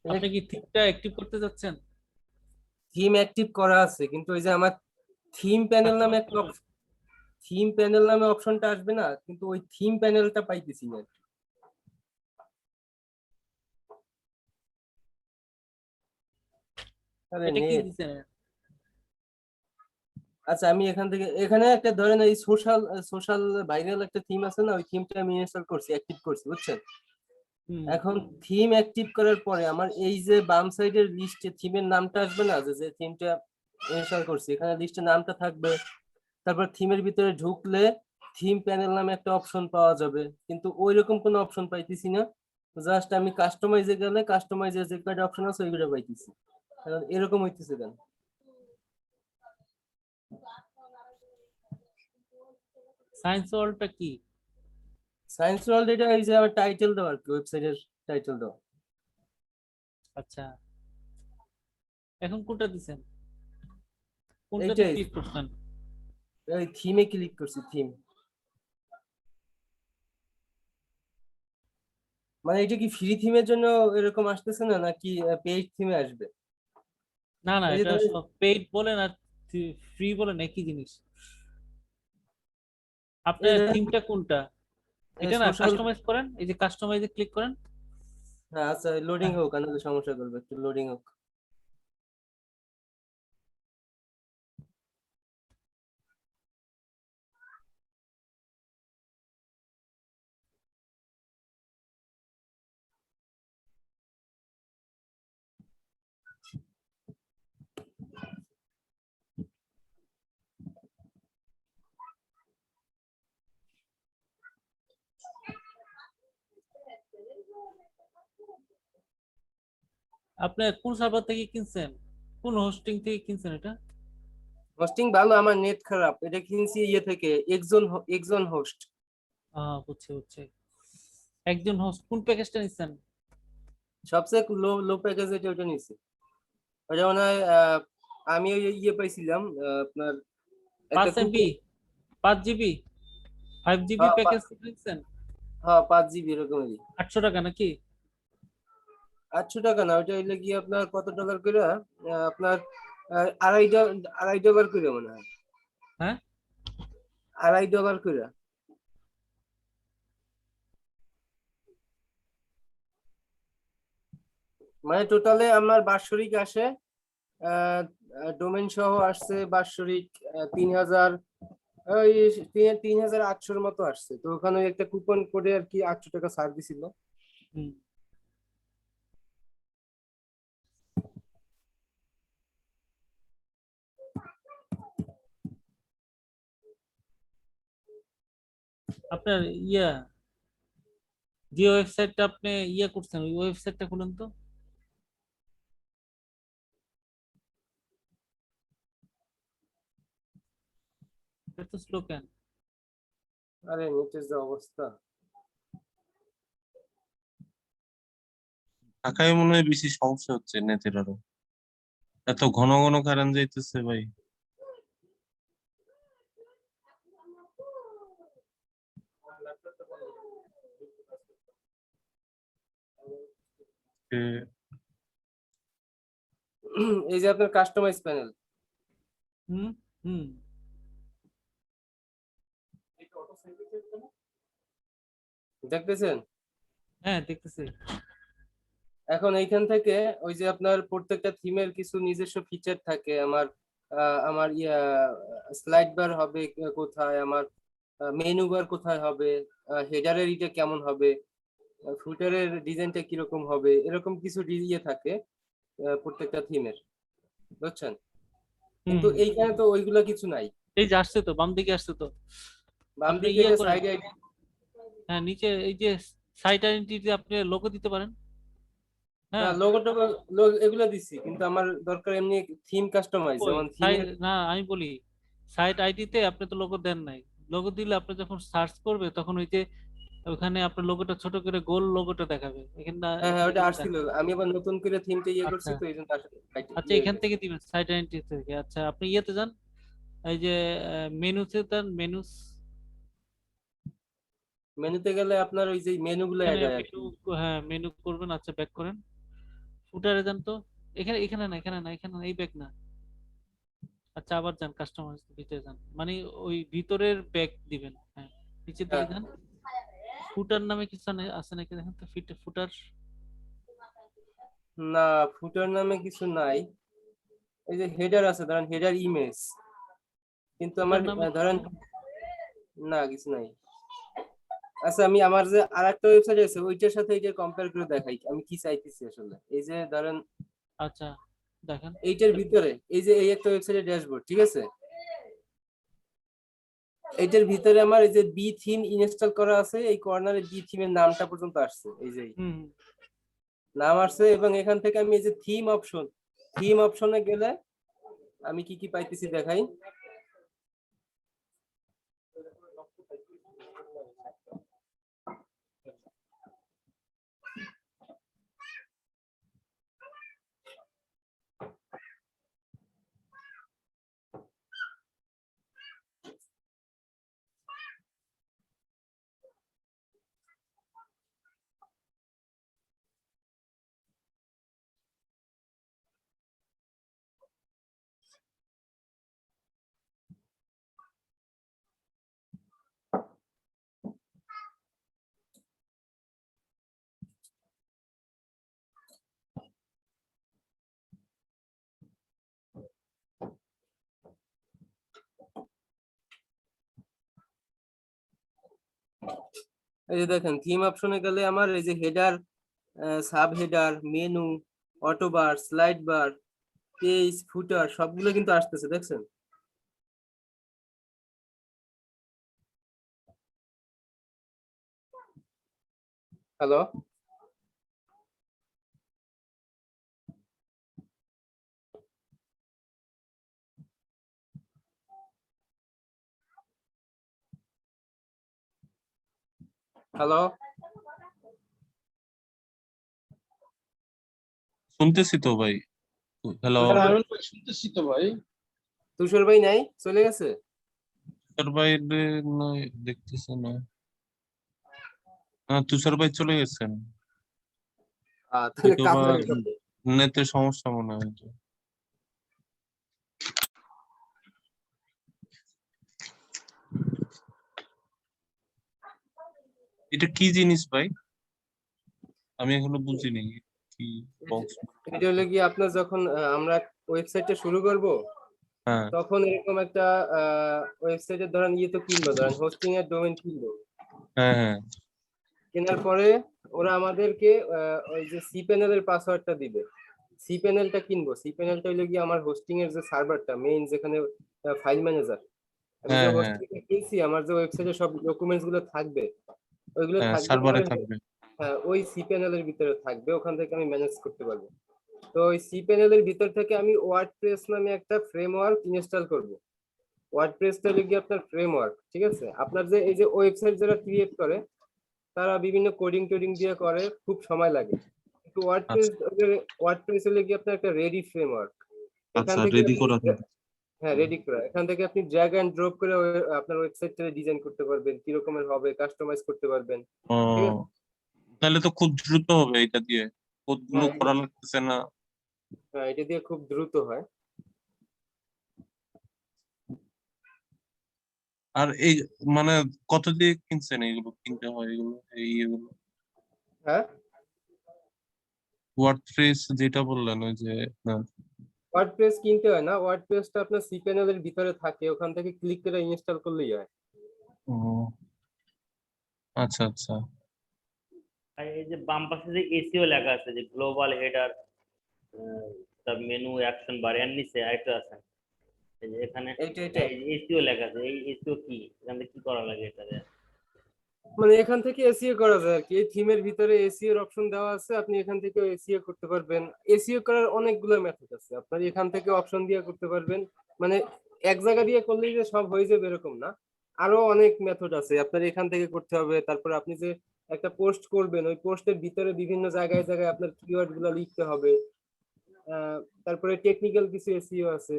আপনি কি থিমটা অ্যাক্টিভ করতে যাচ্ছেন থিম অ্যাক্টিভ করা আছে কিন্তু ওই যে আমার থিম প্যানেল নামে একটা থিম প্যানেল নামে অপশনটা আসবে না কিন্তু ওই থিম প্যানেলটা পাইতেছি না আরে এটা কি নেট দিছেন আচ্ছা আমি এখান থেকে এখানে একটা ধরেন এই সোশ্যাল ভাইরাল একটা থিম আছে না ওই থিমটা আমি ইনস্টল করছি অ্যাক্টিভ করছি বুঝছেন হুম এখন থিম অ্যাক্টিভ করার পরে আমার এই যে বাম সাইডের লিস্টে থিমের নামটা আসবে না যে থিমটা ইনস্টল করছি এখানে লিস্টে নামটা থাকবে তারপর থিমের ভিতরে ঢুকলে থিম প্যানেল নামে একটা অপশন পাওয়া যাবে কিন্তু ওই রকম কোনো অপশন পাইতেছি না জাস্ট আমি কাস্টমাইজে গেলে কাস্টমাইজের যে কয়টা অপশন আছে ওইগুলো পাইতেছি কারণ এরকম হইতেছে কেন সায়েন্স ওয়ার্ল্ডটা কি সায়েন্স ওয়ার্ল্ড এটা এই যে আমার টাইটেল দেওয়া আর কি ওয়েবসাইটের টাইটেল দেওয়া আচ্ছা এখন কোনটা দিছেন কোনটাতে এইটাই ক্লিক করছেন ওই থিমে ক্লিক করছি থিম মানে এটা কি ফ্রি থিমের জন্য এরকম আসতেছে না নাকি পেইড থিমে আসবে না না এই যে এটা ধরেন সব পেইড বলেন আর ফ্রি বলেন একই জিনিস এই আপনার ধরেন থিমটা কোনটা এটা না সোশ্যাল কাস্টমাইজ করেন এই যে কাস্টমাইজে ক্লিক করেন হ্যাঁ আচ্ছা লোডিং হ্যাঁ হোক আনাদের সমস্যা করবে একটু লোডিং হোক আপনি কোন সার্ভার থেকে কিনছেন কোন হোস্টিং থেকে কিনছেন এটা হোস্টিং ভালো আমার নেট খারাপ এটা কিনছি ইয়ে থেকে একজন হোস্ট বুঝছি বুঝছি একজন হোস্ট কোন প্যাকেজটা নিচ্ছেন সবচেয়ে লো প্যাকেজ এটা ওটা নিছি ওটা মনে হয় আমি ওই ইয়ে পাইছিলাম আপনার একটা 5 MB 5 GB 5 GB প্যাকেজ নিচ্ছেন হ্যাঁ 5 GB এরকমই 800 টাকা নাকি 800 টাকা না ওইটা হইলে গিয়ে আপনার কত টাকার করে আপনার $2.5 করে মনে হয় হ্যাঁ $2.5 করে মানে টোটালে আমার বাৎসরিক আসে ডোমেন সহ আসছে বাৎসরিক 3000, ওই 3800 মতো আসছে। তো ওখানে একটা কুপন কোডে আর কি 800 টাকা ছাড় দিছিল। হুম। আপনার যে ওয়েবসাইটটা আপনি করছেন ওই ওয়েবসাইটটা খুলুন তো। এত স্লো কেন? আরে নেটের যে অবস্থা! ঢাকায় মনে হয় বেশি সমস্যা হচ্ছে নেটের আরো, এত ঘন ঘন কারেন্ট যাইতেছে ভাই। এ, এই যে আপনার কাস্টমাইজ প্যানেল হুম হুম। দেখতেছেন? হ্যাঁ দেখতেছি। এখন এইখান থেকে ওই যে আপনার প্রত্যেকটা থিমের কিছু নিজস্ব ফিচার থাকে। আমার স্লাইড বার হবে কোথায়, আমার মেনু বার কোথায় হবে, হেডারের ইটা কেমন হবে, ফুটারের ডিজাইনটা কিরকম হবে, এরকম কিছু থাকে প্রত্যেকটা থিমের, বুঝছেন? হুম কিন্তু হুম। এইখানে তো ওইগুলা কিছু নাই। এই যে আসছে তো, বাম দিকে আসছে তো। বাম আপনি দিকে যে করেন। সাইড আইডি, হ্যাঁ নিচে এই যে সাইট আইডেন্টিটি আপনি লোগো দিতে পারেন। না হ্যাঁ। লোগোটা এগুলা দিছি, কিন্তু আমার দরকার এমনি থিম কাস্টমাইজ, ওই যেমন থিমের। না আমি বলি, সাইট আইডিতে আপনি তো লোগো দেন নাই। লোগো দিলে আপনি যখন সার্চ করবে তখন ওই যে ওখানে আপনার লোগোটা ছোট করে গোল লোগোটা দেখাবে এখানে হ্যাঁ হ্যাঁ, ওটা এখানে আসছিল। আমি আবার নতুন করে থিমটা করছি, আচ্ছা তো এই জন্য আসলে আচ্ছা, এখান থেকে দিবেন সাইট আইডেন্টিটি থেকে। আচ্ছা আপনি যান, এই যে মেনুতে যান, মেনুস। মেনুতে গেলে আপনার ওই যে মেনু গুলো এখানে অ্যাড হয় আর মেনু, কি। হ্যাঁ মেনু করবেন। আচ্ছা ব্যাক করেন, ফুটারে যান তো। এখানে এখানে না, এখানে না, এখানে না, এই ব্যাক না। আচ্ছা আবার যান, কাস্টমার ভিতরে যান, মানে ওই ভিতরের ব্যাক দিবেন। হ্যাঁ নিচের দিকে হ্যাঁ। যান। ফুটার নামে কিছু আছে নাকি দেখেন তো, ফুটার। না, ফুটার নামে কিছু নাই। এই যে হেডার আছে, ধরেন হেডার ইমেজ, কিন্তু আমার ফুটার নামে কিছু ধরেন নেই? না, কিছু নাই। আচ্ছা, আমি আমার যে আরেকটা ওয়েবসাইট আছে ওইটার সাথে এটা কম্পেয়ার করে দেখাই আমি কি চাইতেছি আসলে। এই যে ধরেন আচ্ছা দেখেন। এইটার ভিতরে এই যে এই একটা ওয়েবসাইটের ড্যাশবোর্ড, ঠিক আছে? এইটার ভিতরে আমার এই যে বি থিম ইনস্টল করা আছে, এই কর্নারে বি থিমের নামটা পর্যন্ত আসছে, এই যে হুম নাম আসছে। এবং এখান থেকে আমি এই যে থিম অপশনে গেলে আমি কি কি পাইতেছি দেখাই। এই যে দেখেন, থিম অপশনে গেলে আমার এই যে header, sub header, menu, auto bar, slide bar, page, footer সবগুলো কিন্তু আসতেছে, দেখছেন? হ্যালো? হ্যালো? শুনতেছি তো ভাই। হ্যালো। তুষার ভাই, আমিন ভাই শুনতেছি তো ভাই। তুষার ভাই নাই, চলে গেছে? তুষার ভাই নয়, দেখতেছে না। তুষার ভাই চলে গেছেন, তাহলে হয়তো কাজ বা হয়ে গেছে। নেটের সমস্যা মনে হয়। এটা কি জিনিস ভাই, আমি এখনো বুঝিনি কি বক্স? এটা হলো কি আপনার যখন আমরা ওয়েবসাইটটা শুরু করব, হ্যাঁ তখন এরকম একটা ওয়েবসাইটের ধরেন ইয়ে তো কিনবো, ধরেন হোস্টিং এর ডোমেইন কিনবো। হ্যাঁ হ্যাঁ কেনার পরে ওরা আমাদেরকে ওই যে সি প্যানেলের পাসওয়ার্ডটা দিবে। সি প্যানেলটা কিনবো, সি প্যানেলটা হইলো গিয়ে আমার হোস্টিং এর যে সার্ভারটা মেইন, যেখানে ফাইল ম্যানেজার, আমি যে হ্যাঁ হ্যাঁ হোস্টিং কিনছি, আমার যে ওয়েবসাইটে সব ডকুমেন্টস গুলো থাকবে, ওইগুলো হ্যাঁ থাকবে সার্ভারে আমার থাকবে। ওই সি প্যানেলের ভিতরে থাকবে, ওখান থেকে আমি ম্যানেজ করতে পারবো। তো ওই সি প্যানেলের ভিতর থেকে আমি ওয়ার্ডপ্রেস নামে একটা ফ্রেমওয়ার্ক ইনস্টল করব। ওয়ার্ডপ্রেসটা হলো গিয়ে আপনার ফ্রেমওয়ার্ক, ঠিক আছে? আপনার যে এই যে ওয়েবসাইট যারা ক্রিয়েট করে, তারা বিভিন্ন কোডিং টোডিং দিয়ে করে, খুব সময় লাগে। কিন্তু আচ্ছা ওয়ার্ডপ্রেস হলে গিয়ে আপনার একটা রেডি ফ্রেমওয়ার্ক। এখান আচ্ছা, থেকে রেডি আপনি করা থাকবে। হ্যাঁ রেডি করা, এখান থেকে আপনি ড্র্যাগ এন্ড ড্রপ করে আপনার ওয়েবসাইটটা ডিজাইন করতে পারবেন, কি রকমের হবে কাস্টমাইজ করতে পারবেন, ও, ঠিক আছে? তাহলে তো খুব দ্রুত হবে এটা দিয়ে, কোডগুলো হ্যাঁ করা লাগতেছে না। হ্যাঁ, এটা দিয়ে খুব দ্রুত হয়। আর এই মানে কত দিয়ে কিনছেন এইগুলো, কিনতে হয় এগুলো, এই এগুলো হ্যাঁ, ওয়ার্ডপ্রেস যেটা বললেন ওই যে, না ওয়ার্ডপ্রেস কিনতে হয় না, ওয়ার্ডপ্রেসটা আপনার সি প্যানেলের ভিতরে থাকে, ওখান থেকে ক্লিক করে ইনস্টল করলেই হয়। ও আচ্ছা আচ্ছা আর এই যে বাম পাশে যে এসিও লেখা আছে, যে গ্লোবাল হেডার, তার মেনু অ্যাকশন বার, এর নিচে আরেকটা আছে, এই যে এখানে এটা এসিও লেখা আছে, এই এসিও কি, এখান থেকে কি করা লাগে এটাতে? মানে এখান থেকে এসইও করা যায় আর কি, এই থিমের ভিতরে এসইও এর অপশন দেওয়া আছে, আপনি এখান থেকে এসইও করতে পারবেন। এসইও করার অনেকগুলো মেথড আছে, আপনার এখান থেকে অপশন দিয়ে করতে পারবেন। মানে এক জায়গা দিয়ে করলেই যে সব হয়ে যাবে এরকম না, আরো অনেক মেথড আছে, আপনার এখান থেকে করতে হবে। তারপরে আপনি যে একটা পোস্ট করবেন, ওই পোস্টের ভিতরে বিভিন্ন জায়গায় জায়গায় আপনার কিওয়ার্ড গুলো লিখতে হবে। তারপরে টেকনিক্যাল কিছু এসইও আছে।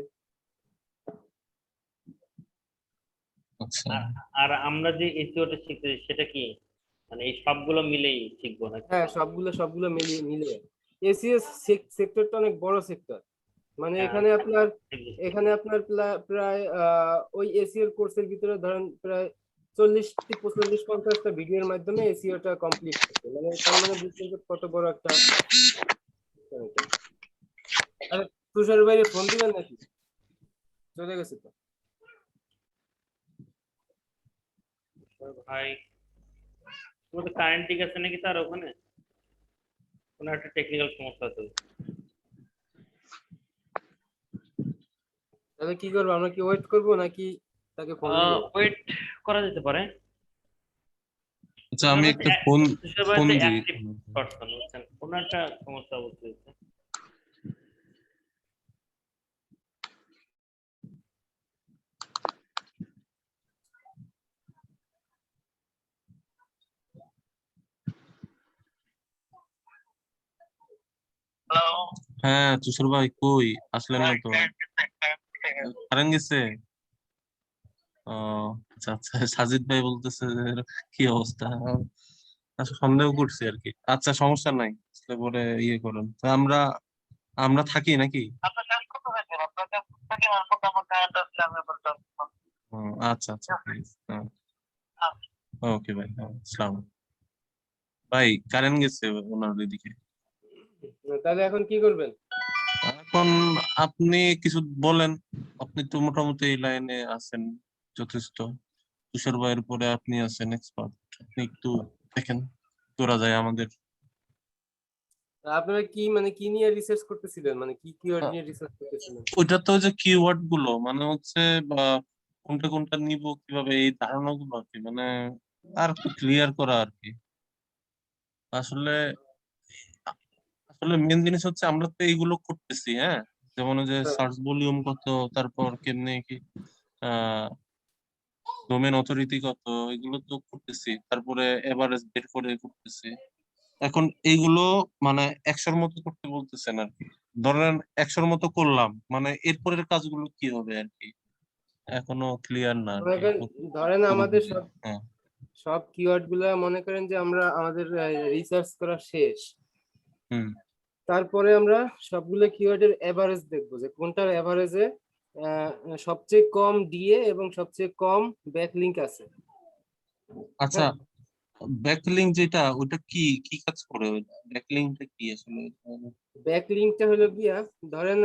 আচ্ছা। আর আর আমরা যে এসিওটা শিখতেছি সেটা কি, মানে এই সবগুলো মিলেই শিখবো নাকি? হ্যাঁ, সবগুলো মিলিয়ে মিলে এসইও সেক্টরটা অনেক বড় সেক্টর। মানে হ্যাঁ, এখানে আপনার প্রায় ওই এসইও কোর্সের ভিতরে ধরেন প্রায় 40 45 50টা ভিডিওর মাধ্যমে এসইওটা কমপ্লিট করতে, মানে তার মানে বুঝছেন যে কত বড় একটা system এটা। আরে তুষার ভাইরে ফোন দিবেন নাকি? চলে গেছে তো। ভাই, তোমাদের কারেন্ট ঠিক আছে নাকি তার ওখানে? কোনো একটা টেকনিক্যাল সমস্যা আছে। তাহলে কি করবো, আমরা কি ওয়েট করবো নাকি তাকে ফোন দিব? ওয়েট করা যেতে পারে। আচ্ছা আমি একটা ফোন ফোন দিই। অ্যাক্টিভ পারসন, বুঝছেন, কোনো একটা সমস্যা অবশ্যই হচ্ছে। হ্যাঁ তুষার ভাই, কই আসলেন না তো? কারেন্ট গেছে? ও আচ্ছা আচ্ছা, সাজিদ ভাই বলতেছে যে কি অবস্থা, আসলে সন্দেহ করছি আর কি। আচ্ছা সমস্যা নাই, আসলে পরে ইয়ে করুন। তা আমরা আমরা থাকি নাকি? ও, আচ্ছা আচ্ছা ঠিক আছে। ওকে ভাই, হ্যাঁ, আসসালাম। ভাই কারেন্ট গেছে ওনার ওইদিকে। তাহলে এখন কি করবেন? এখন আপনি কিছু বলেন, আপনি তো মোটামুটি এই লাইনে আছেন যথেষ্ট। তুষার ভাইয়ের পরে আপনি আছেন এক্সপার্ট, আপনি একটু দেখেন করা যায় আমাদের। আপনারা কি মানে কি নিয়ে রিসার্চ করতেছিলেন, মানে কি কিওয়ার্ড নিয়ে রিসার্চ করতেছিলেন? ওইটা তো যে কিওয়ার্ড গুলো মানে হচ্ছে, বা কোনটা কোনটা নিব কিভাবে, এই ধারণাগুলো আর কি, মানে আর একটু ক্লিয়ার করা আর কি। আসলে আসলে মেন জিনিস হচ্ছে আমরা তো এইগুলো করতেছি, হ্যাঁ, যেমন ওই যে হ্যাঁ, সার্চ ভলিউম কত, তারপর কেমনে কি ডোমেন অথরিটি কত, এগুলো তো করতেছি, তারপরে এভারেজ বের করে করতেছি। এখন এইগুলো মানে 100-র মতো করতে বলতেছেন আর কি। ধরেন 100-র মতো করলাম, মানে এরপরের কাজগুলো কি হবে আর কি, এখনো ক্লিয়ার না আর মনে কি করেন, ধরেন আমাদের পুরোপুরি। সব হ্যাঁ সব কিওয়ার্ড গুলা মনে করেন যে আমরা আমাদের রিসার্চ করা শেষ, হুম তারপরে আমরা সবগুলো কিওয়ার্ডের এভারেজ দেখবো যে কোনটার এভারেজে সবচেয়ে কম ডিএ এবং সবচেয়ে কম ব্যাকলিংক আছে। আচ্ছা, হ্যাঁ, ব্যাকলিংক যেটা, ওটা কি কি কাজ করে, ব্যাকলিংকটা কি আসলে? ব্যাকলিংকটা হলো গিয়া, ধরেন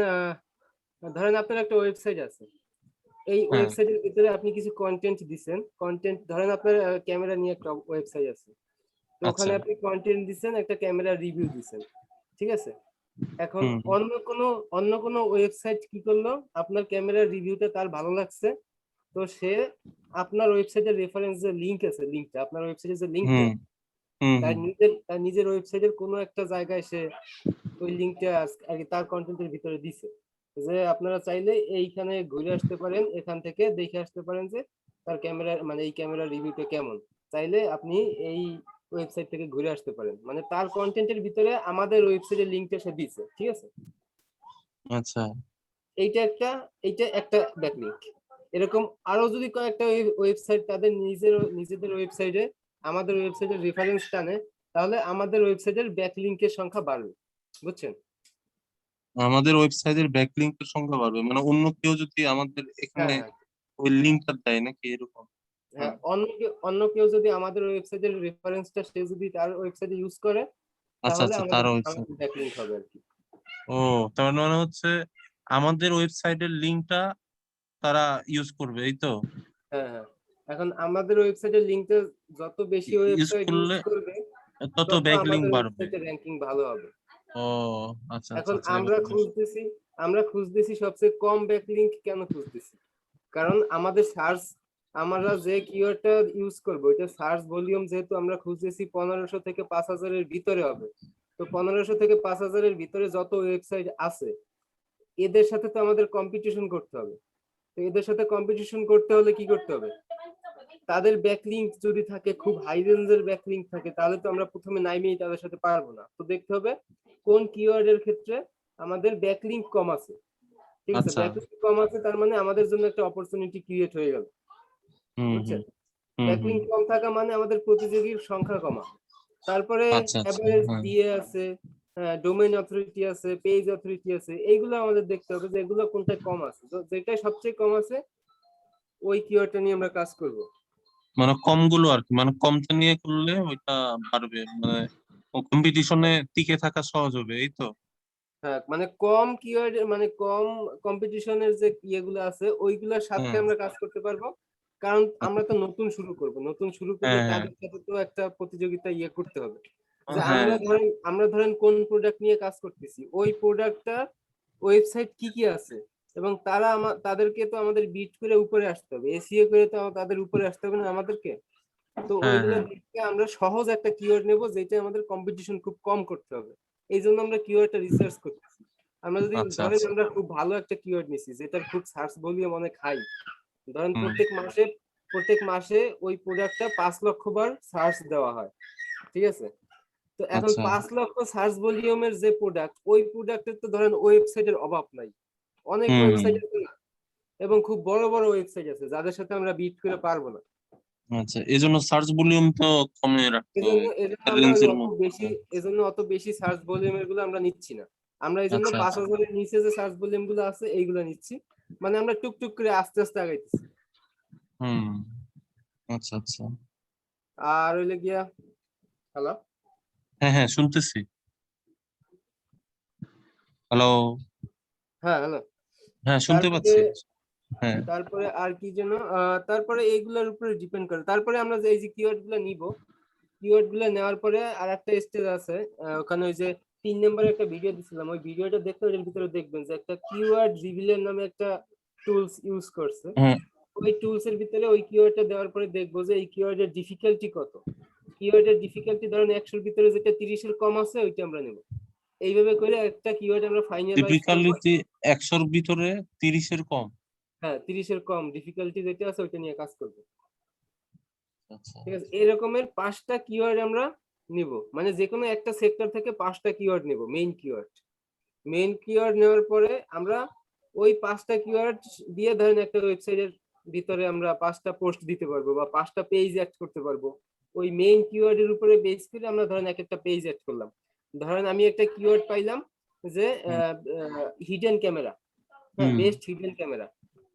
ধরেন আপনার একটা ওয়েবসাইট আছে, এই হ্যাঁ ওয়েবসাইটের ভিতরে আপনি কিছু কন্টেন্ট দিচ্ছেন, কন্টেন্ট ধরেন আপনার ক্যামেরা নিয়ে একটা ওয়েবসাইট আছে, তো আচ্ছা ওখানে আপনি কন্টেন্ট দিচ্ছেন, একটা ক্যামেরা রিভিউ দিচ্ছেন, ঠিক আছে? এখন হুম অন্য কোনো ওয়েবসাইট কি করলো, আপনার ক্যামেরার রিভিউটা তার ভালো লাগছে, তো সে আপনার ওয়েবসাইটের রেফারেন্স যে লিংক আছে, লিংকটা আপনার ওয়েবসাইটের যে লিংকটা, হুম হুম হুম তার নিজের ওয়েবসাইটের কোনো একটা জায়গায় সে ওই লিংকটা আর কি তার কন্টেন্টের ভিতরে দিছে, যে আপনারা চাইলে এইখানে ঘুরে আসতে পারেন, এখান থেকে দেখে আসতে পারেন যে তার ক্যামেরা মানে এই ক্যামেরার রিভিউটা কেমন, চাইলে আপনি এই ওয়েবসাইট থেকে ঘুরে আসতে পারেন, মানে তার কন্টেন্টের ভিতরে আমাদের ওয়েবসাইটের লিংকটা সে দিছে, ঠিক আছে? আচ্ছা এইটা একটা ব্যাকলিংক। এরকম আরো যদি কয়েকটা ওয়েবসাইট তাদের নিজেদের ওয়েবসাইটে আমাদের ওয়েবসাইটের রেফারেন্স টানে, তাহলে আমাদের ওয়েবসাইটের ব্যাকলিংকের সংখ্যা বাড়বে, বুঝছেন? আমাদের ওয়েবসাইটের ব্যাকলিংকের সংখ্যা বাড়বে, মানে অন্য কেউ যদি আমাদের হ্যাঁ এখানে হ্যাঁ ওই লিংকটা দেয় নাকি এরকম? হ্যাঁ, অন্য কেউ যদি আমাদের ওয়েবসাইটের রেফারেন্সটা সে যদি তার ওয়েবসাইটে ইউজ করে, আচ্ছা তাহলে আচ্ছা তার আমাদের ওয়েবসাইট। আমাদের ব্যাকলিংক হবে আর কি। ও, তার মানে হচ্ছে আমাদের ওয়েবসাইটের লিংকটা তারা ইউজ করবে, এই তো? হ্যাঁ হ্যাঁ, এখন আমাদের ওয়েবসাইটের লিংকটা যত বেশি ইউজ ওয়েবসাইট ইউজ করলে করবে, তত তত ব্যাকলিংক আমাদের বাড়বে। ওয়েবসাইটের র্যাঙ্কিং ভালো হবে। ও আচ্ছা আচ্ছা এখন আচ্ছা, এবার আমরা খুঁজতেছি সবচেয়ে কম ব্যাকলিংক কেন খুঁজতেছি, কারণ আমরা যে কিওয়ার্ডটা ইউজ করবো এটা সার্চ ভলিউম, যেহেতু আমরা খুঁজতেছি 1500 থেকে 5000-এর ভিতরে হবে, তো 1500 থেকে 5000-এর ভিতরে যত ওয়েবসাইট আছে এদের সাথে তো আমাদের কম্পিটিশন করতে হবে, তো এদের সাথে কম্পিটিশন করতে হলে কি করতে হবে, তাদের ব্যাকলিংক যদি থাকে, খুব হাই রেঞ্জের ব্যাকলিংক থাকে, তাহলে তো আমরা প্রথমে নাইমেই তাদের সাথে পারবো না, তো দেখতে হবে কোন কিওয়ার্ডের ক্ষেত্রে আমাদের ব্যাকলিংক কম আছে, ঠিক আছে? আচ্ছা ব্যাকলিংক কম আছে তার মানে আমাদের জন্য একটা অপরচুনিটি ক্রিয়েট হয়ে গেল, হুম হুম বুঝছেন? হুম হুম ব্যাকলিংক কম থাকা মানে আমাদের প্রতিযোগীর সংখ্যা কমা। তারপরে আচ্ছা আচ্ছা এভারেজ হ্যাঁ ডিএ আছে, ডোমেইন অথরিটি আছে, পেজ অথরিটি আছে, এইগুলো আমাদের দেখতে হবে যে এগুলো কোনটা কম আছে, তো যেটা সবচেয়ে কম আছে ওই কিওয়ার্ডটা নিয়ে আমরা কাজ করব। মানে কম গুলো আর কি, মানে কমটা নিয়ে করলে ওইটা পারবে, মানে কম্পিটিশনে টিকে থাকা সহজ হবে, এই তো? হ্যাঁ, মানে কম কিওয়ার্ড মানে কম কম্পিটিশনের যে ইয়েগুলো আছে ওইগুলোর সাথে হুম আমরা কাজ করতে পারবো, কারণ আমরা তো নতুন শুরু করলে হ্যাঁ হ্যাঁ তাদের সাথে তো একটা প্রতিযোগিতা ইয়ে করতে হবে, যে হ্যাঁ আমরা ধরেন কোন প্রোডাক্ট নিয়ে কাজ করতেছি, ওই প্রোডাক্টটা ওয়েবসাইট কি কি আছে, এবং তাদেরকে তো আমাদের বিট করে উপরে আসতে হবে, এসইও করে তো তাদের উপরে আসতে হবে না আমাদেরকে, তো হ্যাঁ ওইগুলো হ্যাঁ দেখে আমরা সহজ একটা কিওয়ার্ড নেব যেটা আমাদের কম্পিটিশন খুব কম করতে হবে, এই জন্য আমরা কিওয়ার্ডটা রিসার্চ করতেছি। আমরা যদি আচ্ছা ধরেন আচ্ছা আমরা খুব ভালো একটা কিওয়ার্ড নিছি যেটার খুব সার্চ ভলিউম অনেক হাই, ধরেন হুম প্রত্যেক মাসে ওই প্রোডাক্টটা 5 লক্ষ বার সার্চ দেওয়া হয়, ঠিক আছে? তো এখন আচ্ছা 5 লক্ষ সার্চ ভলিউমের যে প্রোডাক্ট, ওই প্রোডাক্টের তো ধরেন ওয়েবসাইটের অভাব নাই, অনেক হুম হুম ওয়েবসাইট আছে না, এবং খুব বড় বড় ওয়েবসাইট আছে যাদের সাথে আমরা বিট করে পারবো না, আচ্ছা, এই জন্য সার্চ ভলিউম তো কমে রাখতে এজন্য হবে, এজন্য আমরা ওই রেঞ্জের অত বেশি মধ্যে। এজন্য অত বেশি সার্চ ভলিউমের গুলো আমরা নিচ্ছি না, আমরা এই জন্য আচ্ছা পাঁচ আচ্ছা হাজারের নিচে যে সার্চ ভলিউম গুলো আছে এইগুলো নিচ্ছি, মানে আমরা টুকটুক করে আস্তে আস্তে আগাইতেছি। হুম আচ্ছা আচ্ছা আর হইলে গিয়া, হ্যালো, হ্যাঁ হ্যাঁ শুনতেছি, হ্যালো, হ্যাঁ হ্যালো, হ্যাঁ শুনতে তারপরে পাচ্ছি। হ্যাঁ তারপরে আর কি যেন তারপরে এইগুলোর উপরে ডিপেন্ড করে, তারপরে আমরা যে এই যে কিওয়ার্ড গুলো নিব, কিওয়ার্ড গুলো নেওয়ার পরে আর একটা স্টেজ আছে, ওখানে ওই যে 3 নম্বরে একটা ভিডিও দিছিলাম, ওই ভিডিওটা দেখতে এর ভিতরে দেখবেন যে একটা কিওয়ার্ড রিভিলের নামে একটা টুলস ইউজ করছে, হ্যাঁ ওই টুলস এর ভিতরে ওই কিওয়ার্ডটা দেওয়ার পরে দেখবো যে এই কিওয়ার্ডের ডিফিকাল্টি কত, কিওয়ার্ডের ডিফিকাল্টি ধরেন 100-র ভিতরে যেটা 30-এর কম আছে ওইটা আমরা নেব, এইভাবে করে একটা কিওয়ার্ড আমরা ফাইনালাইজ করব। ডিফিকাল্টি 100-র ভিতরে 30-এর কম? হ্যাঁ, 30-এর কম ডিফিকাল্টি যেটা আছে ওইটা নিয়ে কাজ করব, আচ্ছা ঠিক আছে? এরকমের 5টা কিওয়ার্ড আমরা নিব, মানে যে কোনো একটা সেক্টর থেকে 5টা কিওয়ার্ড নেব, মেইন কিওয়ার্ড নেওয়ার পরে আমরা ওই 5টা কিওয়ার্ড দিয়ে ধরেন একটা ওয়েবসাইটের ভিতরে আমরা 5টা পোস্ট দিতে পারবো বা 5টা পেজ অ্যাড করতে পারবো, ওই মেইন কিওয়ার্ডের উপরে বেস করে আমরা ধরেন এক একটা পেজ অ্যাড করলাম, ধরেন আমি একটা কিওয়ার্ড পাইলাম যে হুম হিডেন ক্যামেরা, হ্যাঁ, হুম বেস্ট হিডেন ক্যামেরা,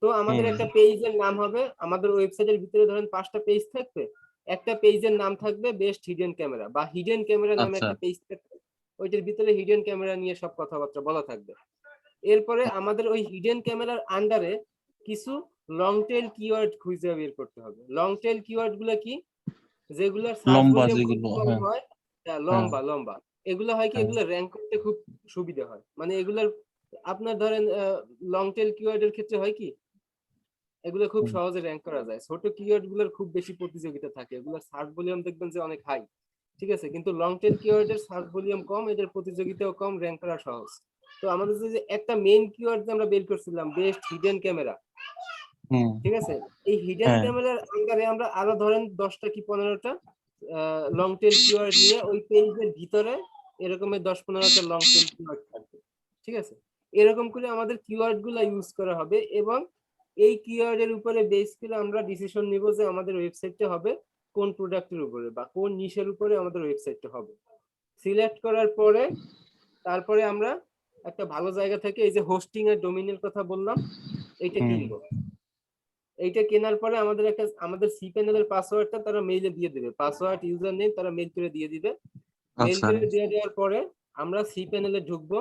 তো আমাদের হুম একটা পেজের নাম হবে, আমাদের ওয়েবসাইটের ভিতরে ধরেন 5টা পেজ থাকবে, একটা পেজের নাম থাকবে বেস্ট হিডেন ক্যামেরা বা হিডেন ক্যামেরা নামে আচ্ছা একটা পেজ থাকবে, ওইটার ভিতরে হিডেন ক্যামেরা নিয়ে সব কথাবার্তা বলা থাকবে, এরপরে আমাদের ওই হিডেন ক্যামেরার আন্ডারে কিছু লং টেল কিওয়ার্ড খুঁজে বের করতে হবে। লং টেল কিওয়ার্ড গুলো কি, যেগুলোর সার্চ লম্বা ভলিউম খুব যেগুলো, কম হ্যাঁ হয়, লম্বা লম্বা, এগুলো হয় কি, হ্যাঁ এগুলো র্যাঙ্ক করতে খুব সুবিধা হয়। মানে এগুলোর আপনার ধরেন লং টেল কিওয়ার্ডের ক্ষেত্রে হয় কি, এগুলো খুব হুম, সহজে র্যাঙ্ক করা যায়। ছোট কিওয়ার্ড গুলোর খুব বেশি প্রতিযোগিতা থাকে, এগুলোর সার্চ ভলিউম দেখবেন যে অনেক হাই, ঠিক আছে, কিন্তু লং টেল কিওয়ার্ডের সার্চ ভলিউম কম, এদের প্রতিযোগিতাও কম, র্যাঙ্ক করা সহজ। তো আমাদের যে একটা মেইন কিওয়ার্ড যে আমরা বের করছিলাম, বেস্ট হিডেন ক্যামেরা, হুম, ঠিক আছে, এই হিডেন হ্যাঁ ক্যামেরার আন্ডারে আমরা আরো ধরেন 10টা কি 15টা লং টেল কিওয়ার্ড নিয়ে ওই পেজের ভিতরে এরকমের 10-15টা লং টেল কিওয়ার্ড থাকবে, ঠিক আছে। এরকম করে আমাদের কিওয়ার্ড গুলা ইউজ করা হবে, এবং এই কিওয়ার্ড এর উপরে বেস করে আমরা ডিসিশন নিব যে আমাদের ওয়েবসাইটটা হবে কোন প্রোডাক্টের উপরে বা কোন নিশের উপরে আমাদের ওয়েবসাইটটা হবে। সিলেক্ট করার পরে তারপরে আমরা একটা ভালো জায়গা থেকে এই যে হোস্টিং এর ডোমেইনের কথা বললাম, এইটা হুম, কিনবো। এইটা কেনার পরে আমাদের সি প্যানেলের পাসওয়ার্ডটা তারা মেইলে দিয়ে দিবে, পাসওয়ার্ড ইউজার নেম তারা মেইল করে দিয়ে দিবে। মেইল আচ্ছা করে দিয়ে দেওয়ার পরে আমরা সি প্যানেলে ঢুকবো।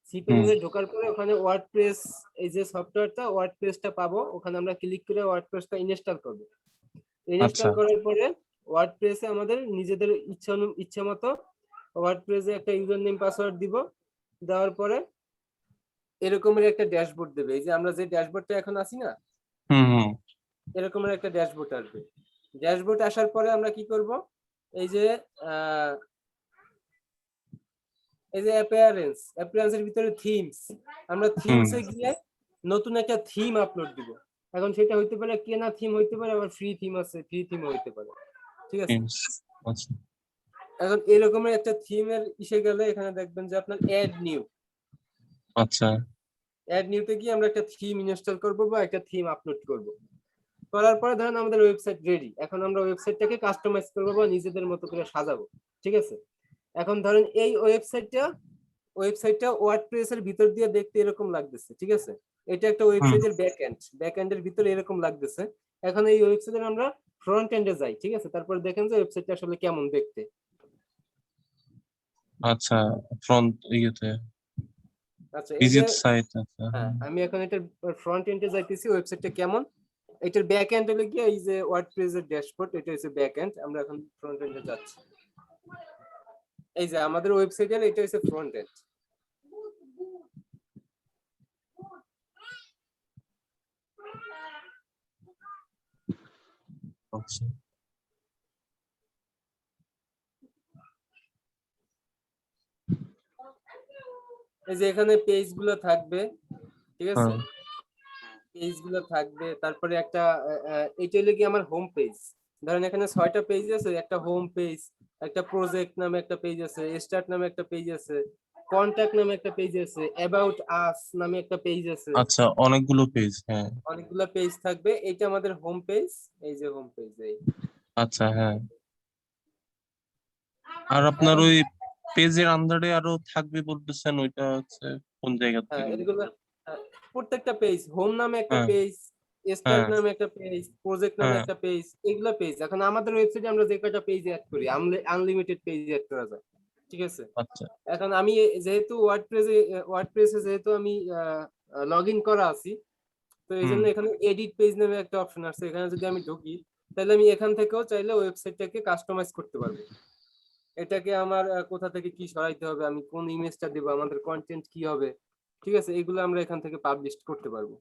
সি হুম, প্যানেলে ঢোকার পরে ওখানে ওয়ার্ডপ্রেস, এই যে সফটওয়্যারটা ওয়ার্ডপ্রেসটা পাবো, ওখানে আমরা ক্লিক করে ওয়ার্ডপ্রেসটা ইনস্টল করব। আচ্ছা ইনস্টল করার পরে ওয়ার্ডপ্রেসে আমাদের নিজেদের ইচ্ছা মতো ওয়ার্ডপ্রেসে একটা ইউজার নেম পাসওয়ার্ড দিব। দেওয়ার পরে এরকমের একটা ড্যাশবোর্ড দেবে, এই যে আমরা যে ড্যাশবোর্ডটা এখন আছি না, হুম হুম এরকমের একটা ড্যাশবোর্ড আসবে। ড্যাশবোর্ড আসার পরে আমরা কি করব, এই যে আহ, এই যে অ্যাপিয়ারেন্সের ভিতরে থিমস, আমরা হুম থিমসে গিয়ে নতুন একটা থিম আপলোড দিব। এখন সেটা হইতে পারে কেনা থিম, হইতে পারে আবার ফ্রি থিম আছে, ফ্রি থিম হইতে পারে, ঠিক আছে। হুম, আচ্ছা এখন এরকমের একটা থিমের ইসে গেলে এখানে দেখবেন যে আপনার আচ্ছা অ্যাড নিউতে গিয়ে আমরা একটা থিম ইনস্টল করব বা একটা থিম আপলোড করব। করার পরে ধরেন আমাদের ওয়েবসাইট রেডি। এখন আমরা ওয়েবসাইটটাকে কাস্টমাইজ করবো বা নিজেদের মতো করে সাজাবো, ঠিক আছে। এখন ধরেন এই ওয়েবসাইটটা ওয়ার্ডপ্রেস এর ভিতর দিয়ে দেখতে এরকম লাগতেছে, ঠিক আছে। এটা একটা হুম, ওয়েবসাইটের ব্যাকএন্ডের ভিতরে এরকম লাগতেছে। এখন এই ওয়েবসাইটের আমরা ফ্রন্ট এন্ডে যাই, ঠিক আছে, তারপর দেখেন যে ওয়েবসাইটটা আসলে কেমন দেখতে। আচ্ছা ফ্রন্ট ইয়েতে আচ্ছা, এই যে ভিজিট সাইট, আচ্ছা হ্যাঁ, আমি এখন এটা ফ্রন্ট এন্ডে যাইতেছি, ওয়েবসাইটটা কেমন। এটার ব্যাক এন্ড হলো গিয়ে এই যে ওয়ার্ডপ্রেস এর ড্যাশবোর্ড, এটা হচ্ছে ব্যাক এন্ড। আমরা এখন ফ্রন্ট এন্ডে যাচ্ছি। এই যে আমাদের ওয়েবসাইটের এটা হচ্ছে ফ্রন্ট এন্ড। আচ্ছা এই যে এখানে পেজ গুলো থাকবে, ঠিক আছে, হ্যাঁ পেজ গুলো থাকবে। তারপরে একটা এটা হলো কি আমার হোম পেজ। ধরেন এখানে 6টা পেজ আছে, একটা হোম পেজ, একটা প্রজেক্ট নামে একটা পেজ আছে, স্টার্ট নামে একটা পেজ আছে, কন্টাক্ট নামে একটা পেজ আছে, অ্যাবাউট আস নামে একটা পেজ আছে, আচ্ছা অনেকগুলো পেজ, হ্যাঁ অনেকগুলো পেজ থাকবে। এইটা আমাদের হোম পেজ, এই যে হোম পেজ এই। আচ্ছা হ্যাঁ। আর আপনার এখন ওই পেজের আন্ডারে আরো থাকবে বলতেছেন, ওইটা হচ্ছে কোন জায়গা হ্যাঁ, থেকে? এগুলো প্রত্যেকটা পেজ, হোম নামে একটা হ্যাঁ পেজ, স্টার্ট হ্যাঁ নামে একটা পেজ, প্রজেক্ট নামে হ্যাঁ একটা পেজ, এগুলা পেজ। এখন আমাদের ওয়েবসাইটে আমরা যে কয়টা পেজ অ্যাড করি, আনলিমিটেড পেজ অ্যাড করা যায়, ঠিক আছে। আচ্ছা এখন আমি যেহেতু ওয়ার্ডপ্রেসে যেহেতু আমি লগ ইন করা আছি, তো এই হুম জন্য এখানে এডিট পেজ নামে একটা অপশন আছে। এখানে যদি আমি ঢুকি, তাহলে আমি এখান থেকেও চাইলে ওয়েবসাইটটাকে কাস্টমাইজ করতে পারবো। এটাকে আমার কোথা থেকে কি সরাইতে হবে, আমি কোন ইমেজটা দেবো, আমাদের কন্টেন্ট কি হবে, ঠিক আছে, এগুলো আমরা এখান থেকে পাবলিশ করতে পারবো।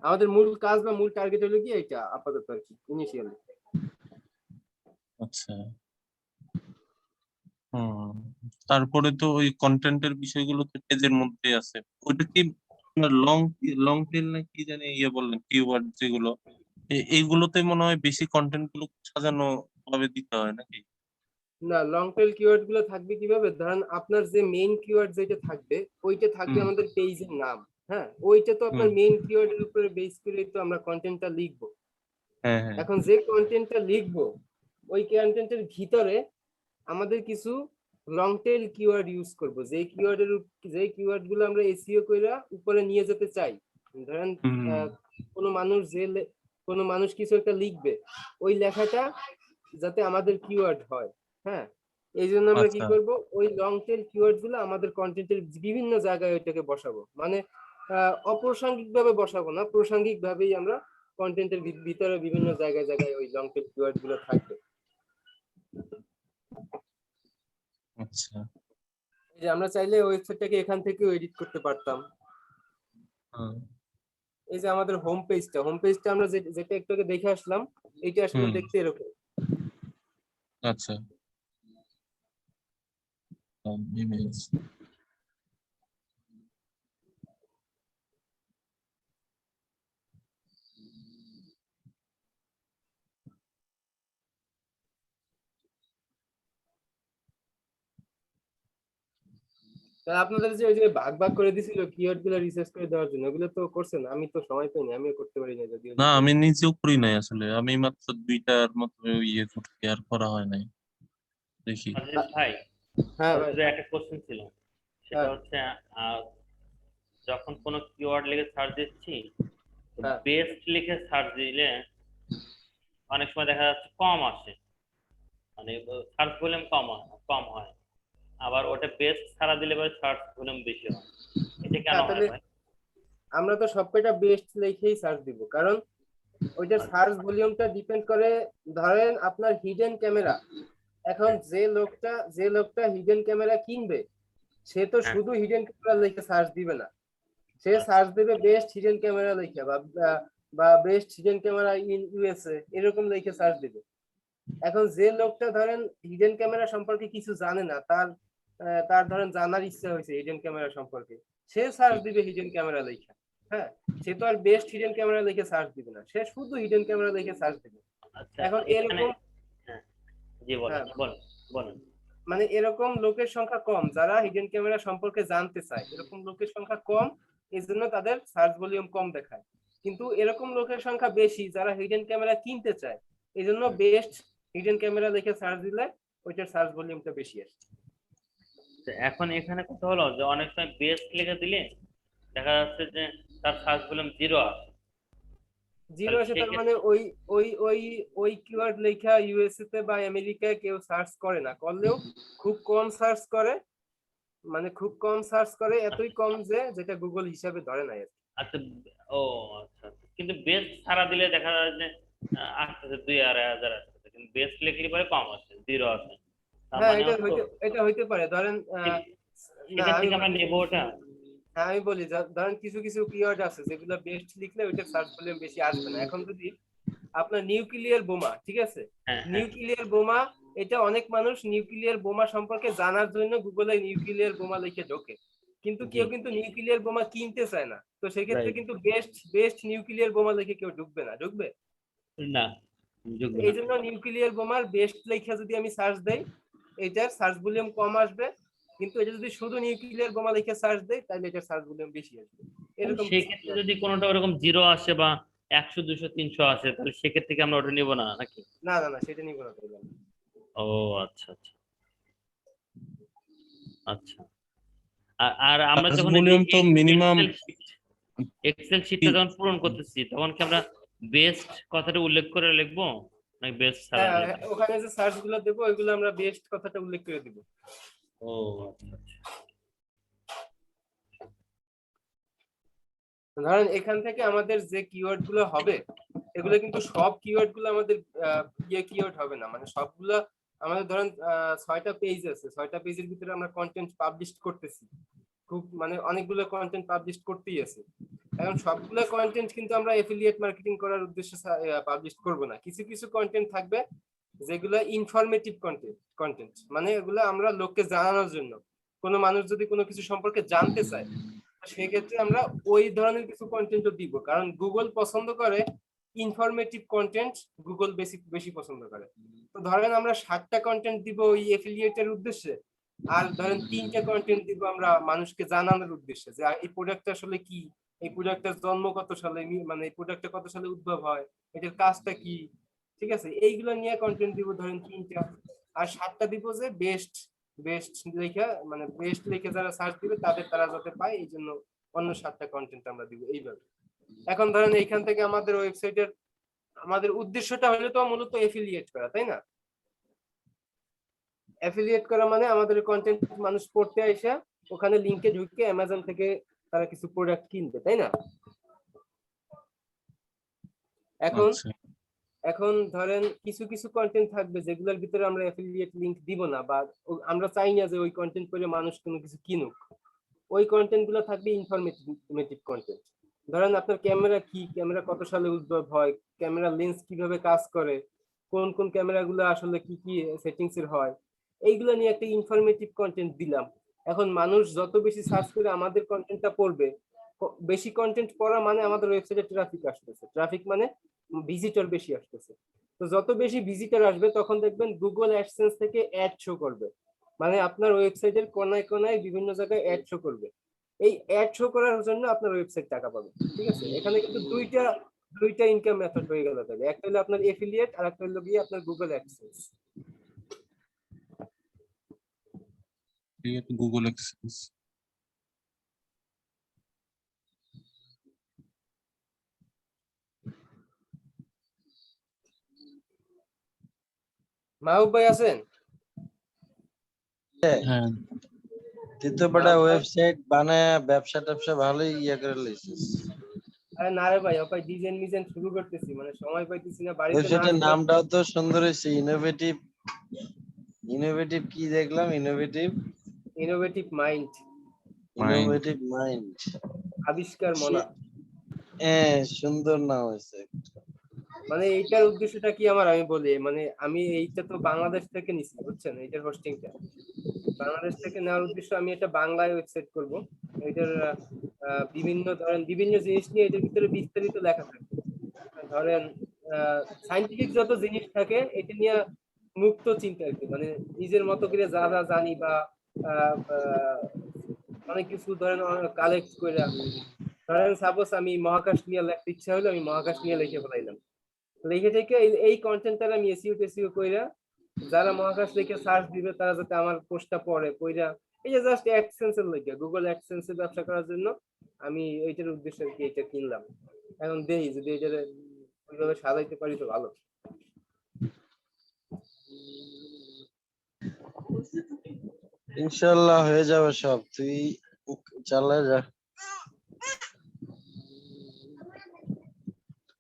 আমাদের মূল কাজ বা মূল টার্গেট হলো কি এটা আপাতত আর কি, ইনিশিয়ালি। আচ্ছা হুম। তারপরে তো ওই কন্টেন্টের বিষয়গুলো তো পেজের মধ্যে আছে। ওইটা কি লং লং টেল না কি জানি ইয়ে বললেন, কিওয়ার্ড যেগুলো, এইগুলোতে মনে হয় বেশি কন্টেন্ট গুলো সাজানো ভাবে দিতে হয় নাকি? না, লং টেল কিওয়ার্ড গুলো থাকবে কিভাবে, ধরেন আপনার যে মেইন কিওয়ার্ড যেটা থাকবে, ওইটা থাকবে হুম আমাদের পেজের নাম। হ্যাঁ, ওইটা তো হুম আপনার মেইন কিওয়ার্ডের উপরে বেস করে তো আমরা কন্টেন্টটা লিখবো। হ্যাঁ হ্যাঁ এখন যে কন্টেন্টটা লিখবো, ওই কন্টেন্টের ভিতরে আমাদের কিছু লং টেল কিওয়ার্ড ইউজ করব, যে কিওয়ার্ড গুলো আমরা এসইও কইরা উপরে নিয়ে যেতে চাই। ধরেন হুম কোনো মানুষ কোনো মানুষ কিছু একটা লিখবে, ওই লেখাটা যাতে আমাদের কিওয়ার্ড হয়। হ্যাঁ, এই জন্য আমরা কি আচ্ছা করব, ওই লং টেল কিওয়ার্ড গুলো আমাদের কন্টেন্টের বিভিন্ন জায়গায় ওইটাকে বসাবো। মানে অপ্রাসঙ্গিক ভাবে বসাবো না, প্রাসঙ্গিক ভাবেই আমরা কন্টেন্টের ভিতরে বিভিন্ন জায়গায় জায়গায় ওই লং টেল কিওয়ার্ড গুলো থাকবে। আচ্ছা। এই যে আমরা চাইলে ওয়েবসাইটটাকে এখান থেকে এডিট করতে পারতাম। হুম। এই যে আমাদের হোম পেজটা আমরা যেটা একটু আগে দেখে আসলাম, এইটা আসলে হুম। দেখতে এরকম। আচ্ছা। ইমেজ। তা আপনাদের যে ওই যে ভাগ ভাগ করে দিছিল কিওয়ার্ড গুলো রিসার্চ করে দেওয়ার জন্য, ওগুলো তো করছেন? আমি তো সময় পাইনি, আমিও করতে পারি না যদিও। না, আমি নিজেও করি নাই আসলে, আমি মাত্র 2টার মতো ইয়ে করছি, আর করা হয় নাই। দেখি। সাজিদ ভাই, হ্যাঁ আমার ভাই। শুধু একটা কোশ্চেন ছিল, সেটা হ্যাঁ হচ্ছে যখন কোনো কিওয়ার্ড লিখে সার্চ দিচ্ছি, হ্যাঁ বেস্ট লিখে সার্চ দিলে অনেক সময় দেখা যাচ্ছে কম আসে, মানে সার্চ ভলিউম কম হয়, আবার ওটা বেস্ট ছাড়া দিলে পরে সার্চ ভলিউম বেশি হয়, এটা কেন হ্যাঁ, হয় তাহলে ভাই? আমরা তো সবকটা বেস্ট লিখেই সার্চ দিব, কারণ ওইটার সার্চ ভলিউমটা ডিপেন্ড করে। ধরেন আপনার হিডেন ক্যামেরা, এখন যে লোকটা হিডেন ক্যামেরা কিনবে, সে তো হ্যাঁ। শুধু হিডেন ক্যামেরা লিখে সার্চ দিবে না, সে আচ্ছা। সার্চ দেবে বেস্ট হিডেন ক্যামেরা লিখে বা best hidden camera in USA এরকম লিখে সার্চ দিবে। এখন যে লোকটা ধরেন হিডেন ক্যামেরা সম্পর্কে কিছু জানে না, তার ধরেন জানার ইচ্ছা হয়েছে হিডেন ক্যামেরা সম্পর্কে, সে সার্চ দিবে হিডেন ক্যামেরা লিখে। হ্যাঁ, সে তো আর বেস্ট হিডেন ক্যামেরা লিখে সার্চ দিবে না, সে শুধু হিডেন ক্যামেরা লিখে সার্চ দিবে। আচ্ছা, এখন এখানে এরকম, হ্যাঁ, জি বলেন হ্যাঁ, বলেন বলেন। মানে এরকম লোকের সংখ্যা কম যারা হিডেন ক্যামেরা সম্পর্কে জানতে চায়, এরকম লোকের সংখ্যা কম, এই জন্য তাদের সার্চ ভলিউম কম দেখায়। কিন্তু এরকম লোকের সংখ্যা বেশি যারা হিডেন ক্যামেরা কিনতে চায়, এই জন্য বেস্ট হিডেন ক্যামেরা লিখে সার্চ দিলে ওইটার সার্চ ভলিউমটা বেশি আসে। তো এখন এখানে কথা হলো যে অনেক সময় বেস্ট লিখে দিলে দেখা যাচ্ছে যে তার সার্চ ভলিউম 0 আসে, জিরো তাহলে আসে, তার সেক্ষেত্রে মানে ওই ওই ওই ওই কিওয়ার্ড লেখা ইউএসএ তে বা আমেরিকায় কেউ সার্চ করে না, করলেও খুব কম সার্চ করে, মানে খুব কম সার্চ করে, এতই কম যে যেটা গুগল হিসাবে ধরে না আর কি। আচ্ছা, ও আচ্ছা আচ্ছা। কিন্তু বেস্ট ছাড়া দিলে দেখা যায় যে আসতেছে 2,000 আসতেছে, কিন্তু বেস্ট লিখলে পরে কম আসে, 0 আসে। তার হ্যাঁ, মানে হচ্ছে এটা হইতে পারে। ধরেন না, সেখান আমি থেকে আমরা নেবো ওটা। হ্যাঁ আমি বলি, ধরেন কিছু কিছু কিওয়ার্ড আছে যেগুলো বেস্ট লিখলে ওইটা সার্চ ভলিউম বেশি আসবে না। এখন যদি আপনার নিউক্লিয়ার বোমা, ঠিক আছে, হ্যাঁ হ্যাঁ। নিউক্লিয়ার বোমা, এটা অনেক মানুষ নিউক্লিয়ার বোমা সম্পর্কে জানার জন্য গুগলে নিউক্লিয়ার বোমা লিখে ঢোকে, কিন্তু জি। কেউ কিন্তু নিউক্লিয়ার বোমা কিনতে চায় না। তো সেক্ষেত্রে রাইট। কিন্তু বেস্ট নিউক্লিয়ার বোমা লিখে কেউ ঢুকবে না, ঢুকবে। না, যোগ্য এই না। জন্য নিউক্লিয়ার বোমার বেস্ট লেখা যদি আমি সার্চ দেই, এটার সার্চ ভলিউম কম আসবে। কিন্তু এটা যদি শুধু নিউক্লিয়ার বোমা লিখে সার্চ দেই, তাহলে এটার সার্চ ভলিউম বেশি আসবে। তাহলে এরকম কিছু সেক্ষেত্রে যদি কোনোটা ওরকম 0 আসে বা 100 200 300 আসে, তাহলে সেক্ষেত্রে কি আমরা ওটা নিব না নাকি? না না না, সেটা নিব না তাহলে। ও আচ্ছা আচ্ছা আচ্ছা। আর আমরা সার্চ যখন ভলিউম তো মিনিমাম এক্সেল শিটটা যখন পূরণ করতেছি, তখন কি আমরা বেস্ট কথাটা উল্লেখ করে লিখবো নাকি বেস্ট ছাড়া হ্যাঁ, লিখবো? ওখানে যে সার্চ গুলো দেবো ওইগুলো আমরা বেস্ট কথাটা উল্লেখ করে দিব। ও আচ্ছা আচ্ছা। ধরেন এখান থেকে আমাদের যে কিওয়ার্ড গুলো হবে, এগুলো কিন্তু সব কিওয়ার্ড গুলো আমাদের কিওয়ার্ড হবে না, মানে সবগুলো আমাদের ধরেন 6টা পেজ আছে, 6টা পেজের ভিতরে আমরা কন্টেন্ট পাবলিশ করতেছি, খুব মানে অনেকগুলো কন্টেন্ট পাবলিশ করতেই আছে। এখন সবগুলো কন্টেন্ট কিন্তু আমরা এফিলিয়েট মার্কেটিং করার উদ্দেশ্যে পাবলিশ করব না। কিছু কিছু কন্টেন্ট থাকবে যেগুলো ইনফরমেটিভ কন্টেন্ট, মানে এগুলো আমরা লোককে জানানোর জন্য। কোনো মানুষ যদি কোনো কিছু সম্পর্কে জানতে চায়, সেক্ষেত্রে আমরা ওই ধরনের কিছু কন্টেন্টও দিব, কারণ গুগল পছন্দ করে ইনফরমেটিভ কন্টেন্ট, গুগল বেশি পছন্দ করে। তো ধরেন আমরা 7টা কন্টেন্ট দিব ওই এফিলিয়েটের উদ্দেশ্যে, আর ধরেন 3টা কন্টেন্ট দিব আমরা মানুষকে জানানোর উদ্দেশ্যে যে এই প্রোডাক্টটা আসলে কি, এই প্রোডাক্টটার জন্ম কত সালে, মানে এই প্রোডাক্টটা কত সালে উদ্ভব হয়, এটার কাজটা কি, ঠিক আছে, এইগুলো নিয়ে কন্টেন্ট দিব ধরেন 3টা। আর 7টা দিব যে বেস্ট বেস্ট লেখা, মানে বেস্ট লেখে যারা সার্চ দিবে তারা যাতে পায়, এই জন্য অন্য 7টা কন্টেন্ট আমরা দিব এইভাবে। এখন ধরেন এইখান থেকে আমাদের ওয়েবসাইটের আমাদের উদ্দেশ্যটা হলো তো মূলত এফিলিয়েট করা, তাই না? এফিলিয়েট করা মানে আমাদের কন্টেন্ট মানুষ পড়তে আইসা ওখানে লিংকে ঢুকে অ্যামাজন থেকে তারা কিছু প্রোডাক্ট কিনবে, তাই না? এখন আচ্ছা এখন ধরেন কিছু কিছু কন্টেন্ট থাকবে যেগুলোর ভিতরে আমরা অ্যাফিলিয়েট লিংক দিব না, বা আমরা চাই না যে ওই কন্টেন্ট করে মানুষ কোনো কিছু কিনুক। ওই কন্টেন্ট গুলো থাকবে ইনফরমেটিভ কন্টেন্ট। ধরেন আপনার ক্যামেরা কি, ক্যামেরা কত সালে উদ্ভব হয়, ক্যামেরা লেন্স কিভাবে কাজ করে, কোন কোন ক্যামেরাগুলো আসলে কি কি সেটিংস এর হয়, এইগুলো নিয়ে একটা ইনফরমেটিভ কন্টেন্ট দিলাম। এখন মানুষ যত বেশি সার্চ করে আমাদের কন্টেন্টটা পড়বে, বেশি কন্টেন্ট পড়া মানে আমাদের ওয়েবসাইটে ট্রাফিক আসতেছে, ট্রাফিক মানে ভিজিটর বেশি আসতেছে। তো যত বেশি ভিজিটর আসবে তখন দেখবেন গুগল অ্যাডসেন্স থেকে অ্যাড শো করবে, মানে আপনার ওয়েবসাইটের কোনায় কোনায় বিভিন্ন জায়গায় অ্যাড শো করবে। এই অ্যাড শো করার জন্য আপনার ওয়েবসাইট টাকা পাবে। ঠিক আছে, এখানে কিন্তু দুইটা ইনকাম মেথড হয়ে গেল। তাহলে একটা হলো আপনার এফিলিয়েট, আর একটা হলো গিয়ে আপনার গুগল অ্যাডসেন্স। গুগল এক্সেন্স। মাহবুব ভাই আছেন? হ্যাঁ তুই তো বড় ওয়েবসাইট বানায় ব্যবসা ট্যাবসা ভালোই করে লইছিস। আরে না রে ভাই, ওপাই ডিজাইন মিজাইন শুরু করতেছি, মানে সময় পাইতেছি না বাড়িতে। ওয়েবসাইটের নামটাও তো সুন্দর হয়েছে, ইনোভেটিভ কি দেখলাম, ইনোভেটিভ মাইন্ড, আবিষ্কার মনা। সুন্দর নাম হয়েছে। মানে এইটার উদ্দেশ্যটা কি আমার, আমি বলি, মানে আমি এইটা তো বাংলাদেশ থেকে নিছি, বুঝছেন? এইটার হোস্টিংটা বাংলাদেশ থেকে নেওয়ার উদ্দেশ্য, আমি এটা বাংলায় ওয়েবসাইট করব। এটার বিভিন্ন জিনিস নিয়ে এটার ভিতরে বিস্তারিত লেখা থাকবে। ধরেন সাইন্টিফিক যত জিনিস থাকে এটা নিয়ে মুক্ত চিন্তা আর কি, মানে নিজের মতো করে যা যা জানি বা অনেক কিছু ধরেন কালেক্ট করে। ধরেন সাপোজ আমি মহাকাশ নিয়ে লিখতে ইচ্ছা হলো, আমি মহাকাশ নিয়ে লিখে ফেলাইলাম। লিখে থেকে এই কন্টেন্টটা আমি এসইও টেসইও কইরা যারা মহাকাশ লিখে সার্চ দিবে তারা যাতে আমার পোস্টটা পড়ে কইরা, এই যে জাস্ট অ্যাডসেন্সের লাগে, গুগল অ্যাডসেন্সে ব্যবসা করার জন্য আমি এইটার উদ্দেশ্যে আর কি এটা কিনলাম। এখন দেই যদি এটা ওইভাবে সাজাইতে পারি তো ভালো। ইনশাআল্লাহ হয়ে যাবে সব, তুই চালা যা।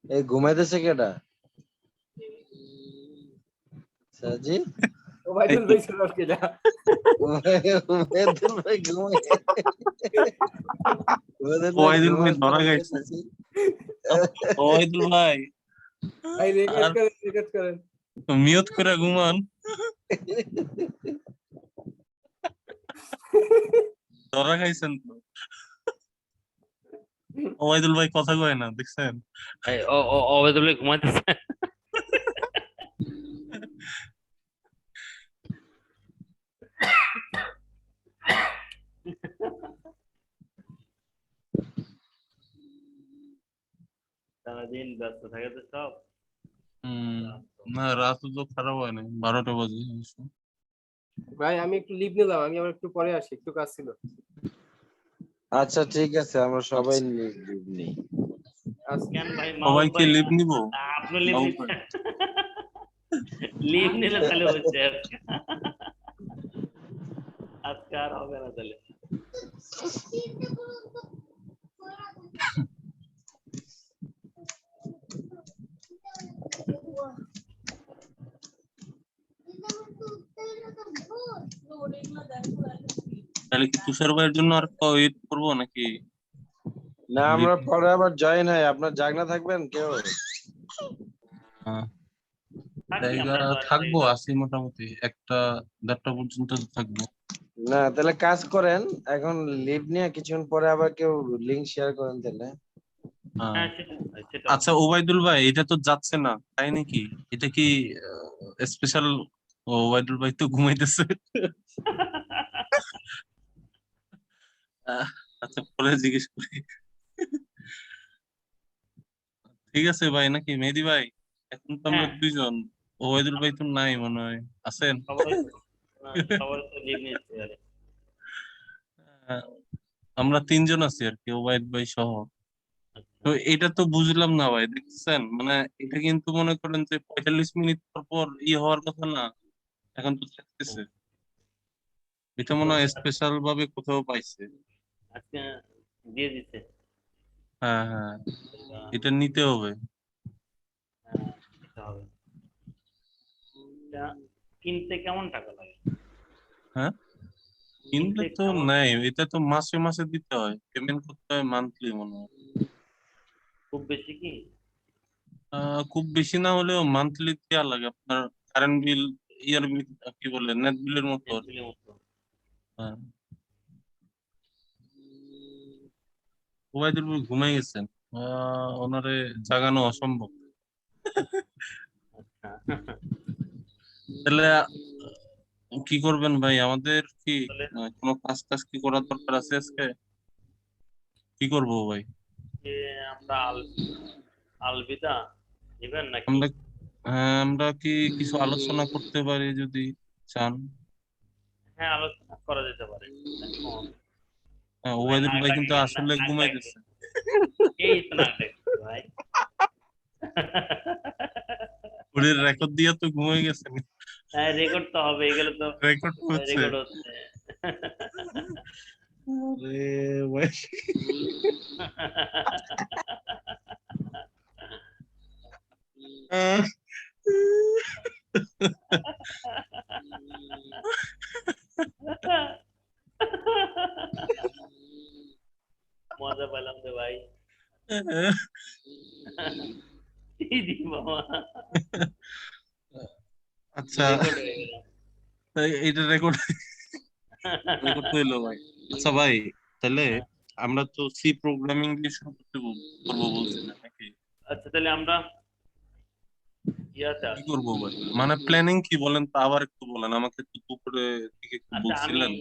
এই ঘুমাইতেছে কেডা? সাজি ওবাইদুল ভাই ছিল কেডা? ওবাইদুল ভাই ঘুমাই, ওবাইদুল ভাই ধরা গেছে। ওবাইদুল ভাই ভাই রেকর্ড করেন মিউট করে ঘুমান। ধরা খাইছেন তো। ওবাইদুল ভাই কথা কয় না, দেখছেন? অবৈধ বলে ঘুমাইতেছে। সারাদিন ব্যস্ত থাকে তো সব। না রাত তো খারাপ হয় না, 12টা বাজে। ভাই। আমি একটু লিভ নিলাম, আমি আবার একটু পরে আসি, একটু কাজ ছিল। আচ্ছা ঠিক আছে, আমরা সবাই নিই। কেন ভাই? সবাই কি লিভ নিব? আপনি লিভ নিচ্ছেন? লিভ নিলে তাহলে হচ্ছে আজকে আর হবে না তাহলে। তাহলে কি তুষার ভাইয়ের জন্য আর ওয়েট করবো নাকি? না আমরা পরে আবার জয়েন হয়, আপনার জাগনা থাকবেন কেউ? জায়গা থাকবো, আছি মোটামুটি 1টা 1:30টা পর্যন্ত থাকবো। না তাহলে কাজ করেন, এখন লিভ নিয়ে কিছুক্ষণ পরে আবার কেউ লিংক শেয়ার করেন তাহলে। আচ্ছা ওবাইদুল ভাই, এটা তো যাচ্ছে না, তাই নাকি? এটা কি স্পেশাল? ওবাইদুল ভাই তো ঘুমাইতেছে। আচ্ছা পরে জিজ্ঞেস করি। ঠিক আছে ভাই, নাকি মেহেদি ভাই? এখন তো আমরা 2জন, ওবাইদুল ভাই তো নাই মনে হয়, আছেন? আমরা 3জন আছি আর কি, ওবাইদ ভাই সহ। তো এটা তো বুঝলাম না ভাই, দেখছেন? মানে এটা কিন্তু মনে করেন যে 45 মিনিট পর পর হওয়ার কথা না, এখন তো থাকতেছে। এটা মনে হয় স্পেশাল ভাবে কোথাও পাইছে। আজকে দিয়ে দিছে। হ্যাঁ হ্যাঁ, এটা নিতে হবে। হ্যাঁ, দিতে হবে। এটা কিনতে কেমন টাকা লাগে? হ্যাঁ, কিনলে কিনতে তো কেমন? নেয়, এটা তো মাসে মাসে দিতে হয়, পেমেন্ট করতে হয় মান্থলি মনে হয়। খুব বেশি কি? খুব বেশি না হলেও মান্থলি দেওয়া লাগে আপনার, কারেন্ট বিল, ইয়ার বিল, কি বলে, নেট বিলের মতো আর কি। এপ্রিলের মতো? হ্যাঁ। ওবায়দুল ভাই ঘুমাই গেছেন, ওনারে জাগানো অসম্ভব। আচ্ছা। তাহলে কি করবেন ভাই, আমাদের কি তাহলে কোনো কাজ টাজ কি করার দরকার আছে আজকে? কি করবো ভাই? যে আমরা আলবিদা নেবেন নাকি? আমরা, হ্যাঁ, আমরা কি কিছু আলোচনা করতে পারি যদি চান? হ্যাঁ, আলোচনা করা যেতে পারে। এখন হ্যাঁ, ভাই ওবায়দুল নাক ভাই কিন্তু ডাকবেন, আসলে নাক ডাকবেন। ঘুমাইতেছে। এই তো নাক ডাকছে ভাই। ওদের রেকর্ড দিয়ে তো ঘুমাই গেছেন। হ্যাঁ, রেকর্ড তো হবে, এগুলো তো রেকর্ড হচ্ছে। রেকর্ড হচ্ছে। আরে ভাই, আহ, মজা পেলাম রে ভাই। দিদি বাবা, আচ্ছা, রেকর্ড হয়ে গেলাম। এইটা রেকর্ড, রেকর্ড তো হইলো ভাই। আচ্ছা ভাই, তাহলে হ্যাঁ, আমরা তো সি প্রোগ্রামিং দিয়ে শুরু করতে করবো বলছিলাম নাকি? আচ্ছা তাহলে আমরা ইয়াতে কি আসি। করবো ভাই, মানে প্ল্যানিং কি বলেন তো, আবার একটু বলেন আমাকে, তো দুপুরে দিকে একটু আচ্ছা, আমি বলছিলেন।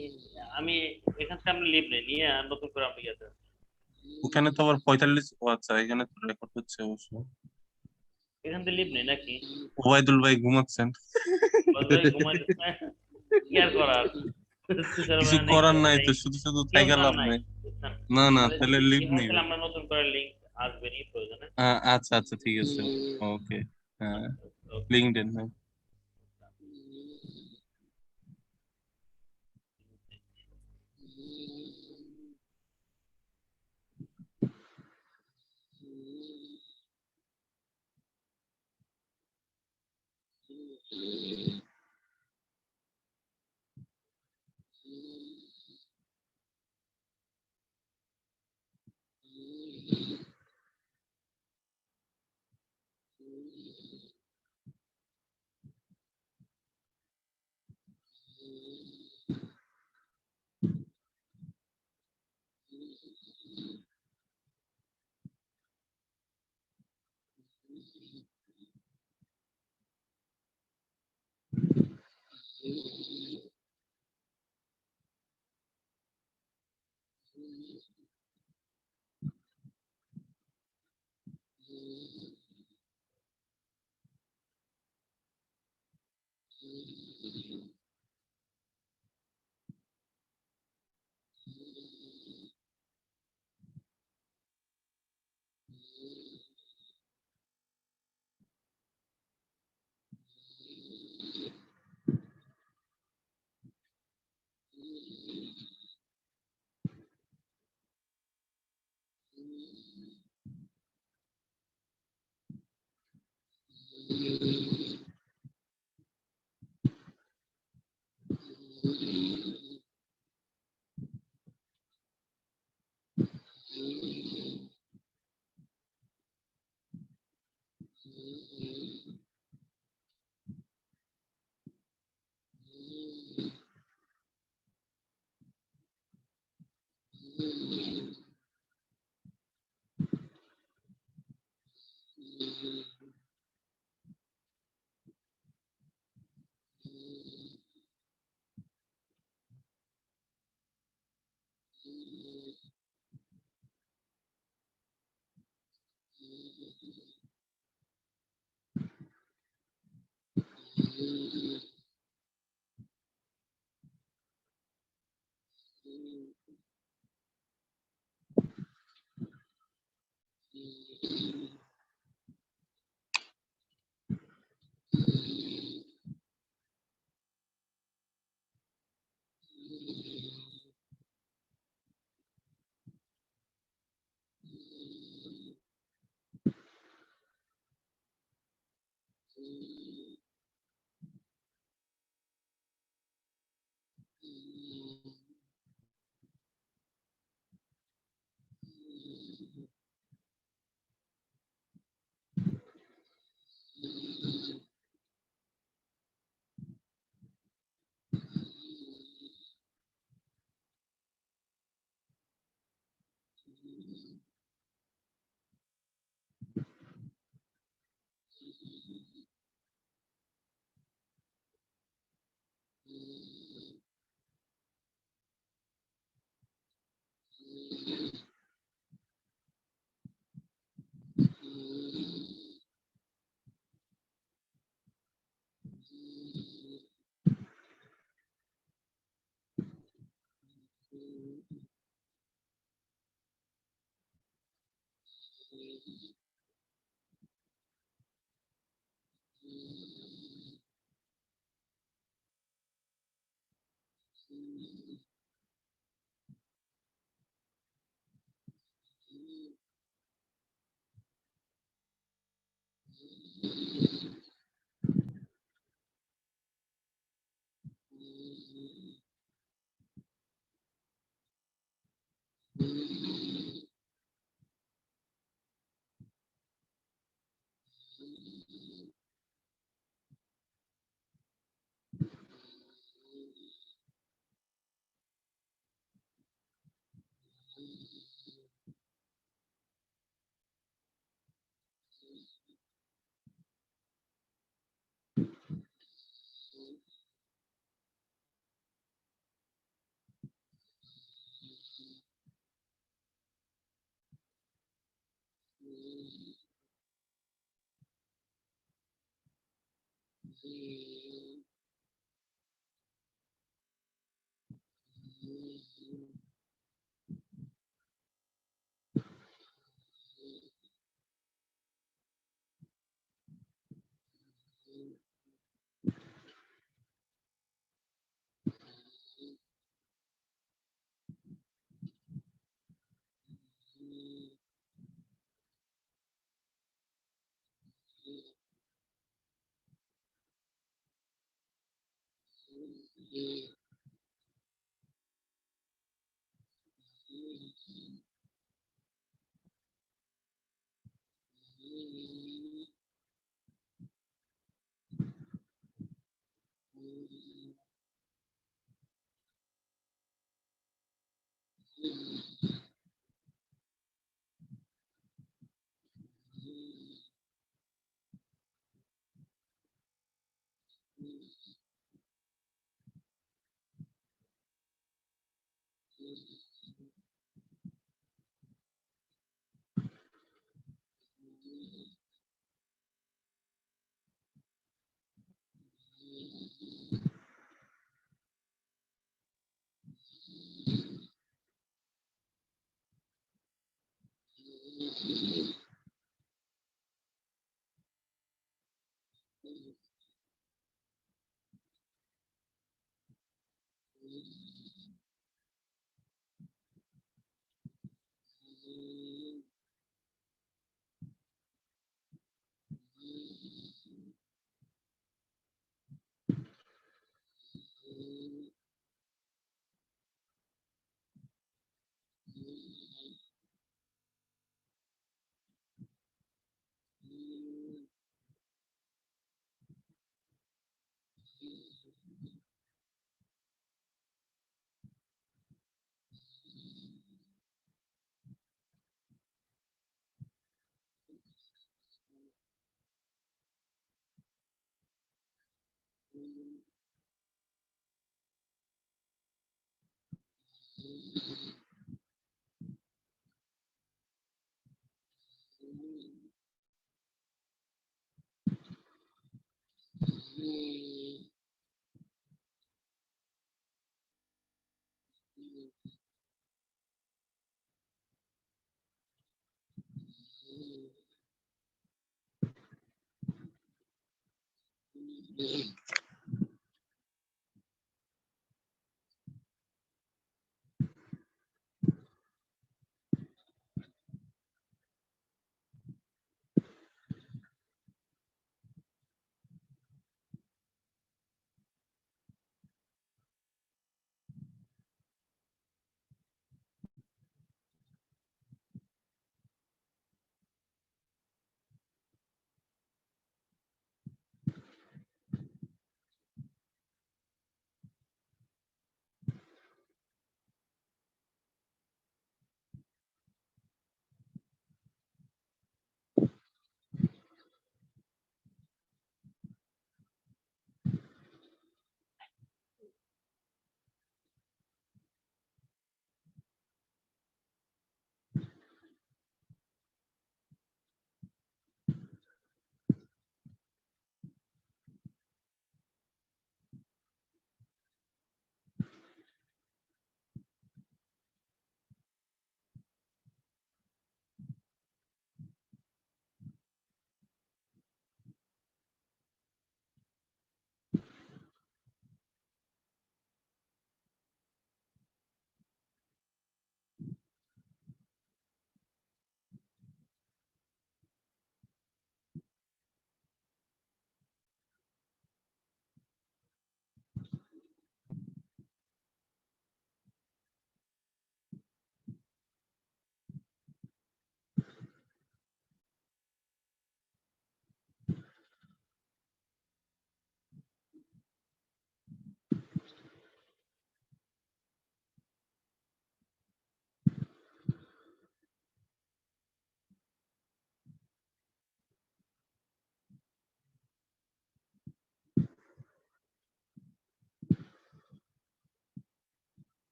আমি এখান থেকে আমরা লিভ নেই, নিয়ে আর নতুন করে আমরা ইয়াতে আসি। ওখানে তো আবার 45, ও আচ্ছা, এখানে তো রেকর্ড হচ্ছে অবশ্য। এখান থেকে লিভ নেই নাকি? ওবায়দুল ভাই ঘুমাচ্ছেন। বস ভাই ঘুমাইতেছে, কি আর করার? তুষার কিছু ভাই নেই করার কেউ নাই নাই, তো, শুধু শুধু কেউ থাইকা তার লাভ নাই, নাই। বুঝছেন? না না, তাহলে তাহলে যদি লিভ হয় নেই তাহলে ভাই। আমরা নতুন করে লিঙ্ক আসবে নি প্রয়োজনে। আচ্ছা আচ্ছা, ঠিক আছে, ওকে। হ্যাঁ, আচ্ছা, ওকে। লিঙ্কডইন।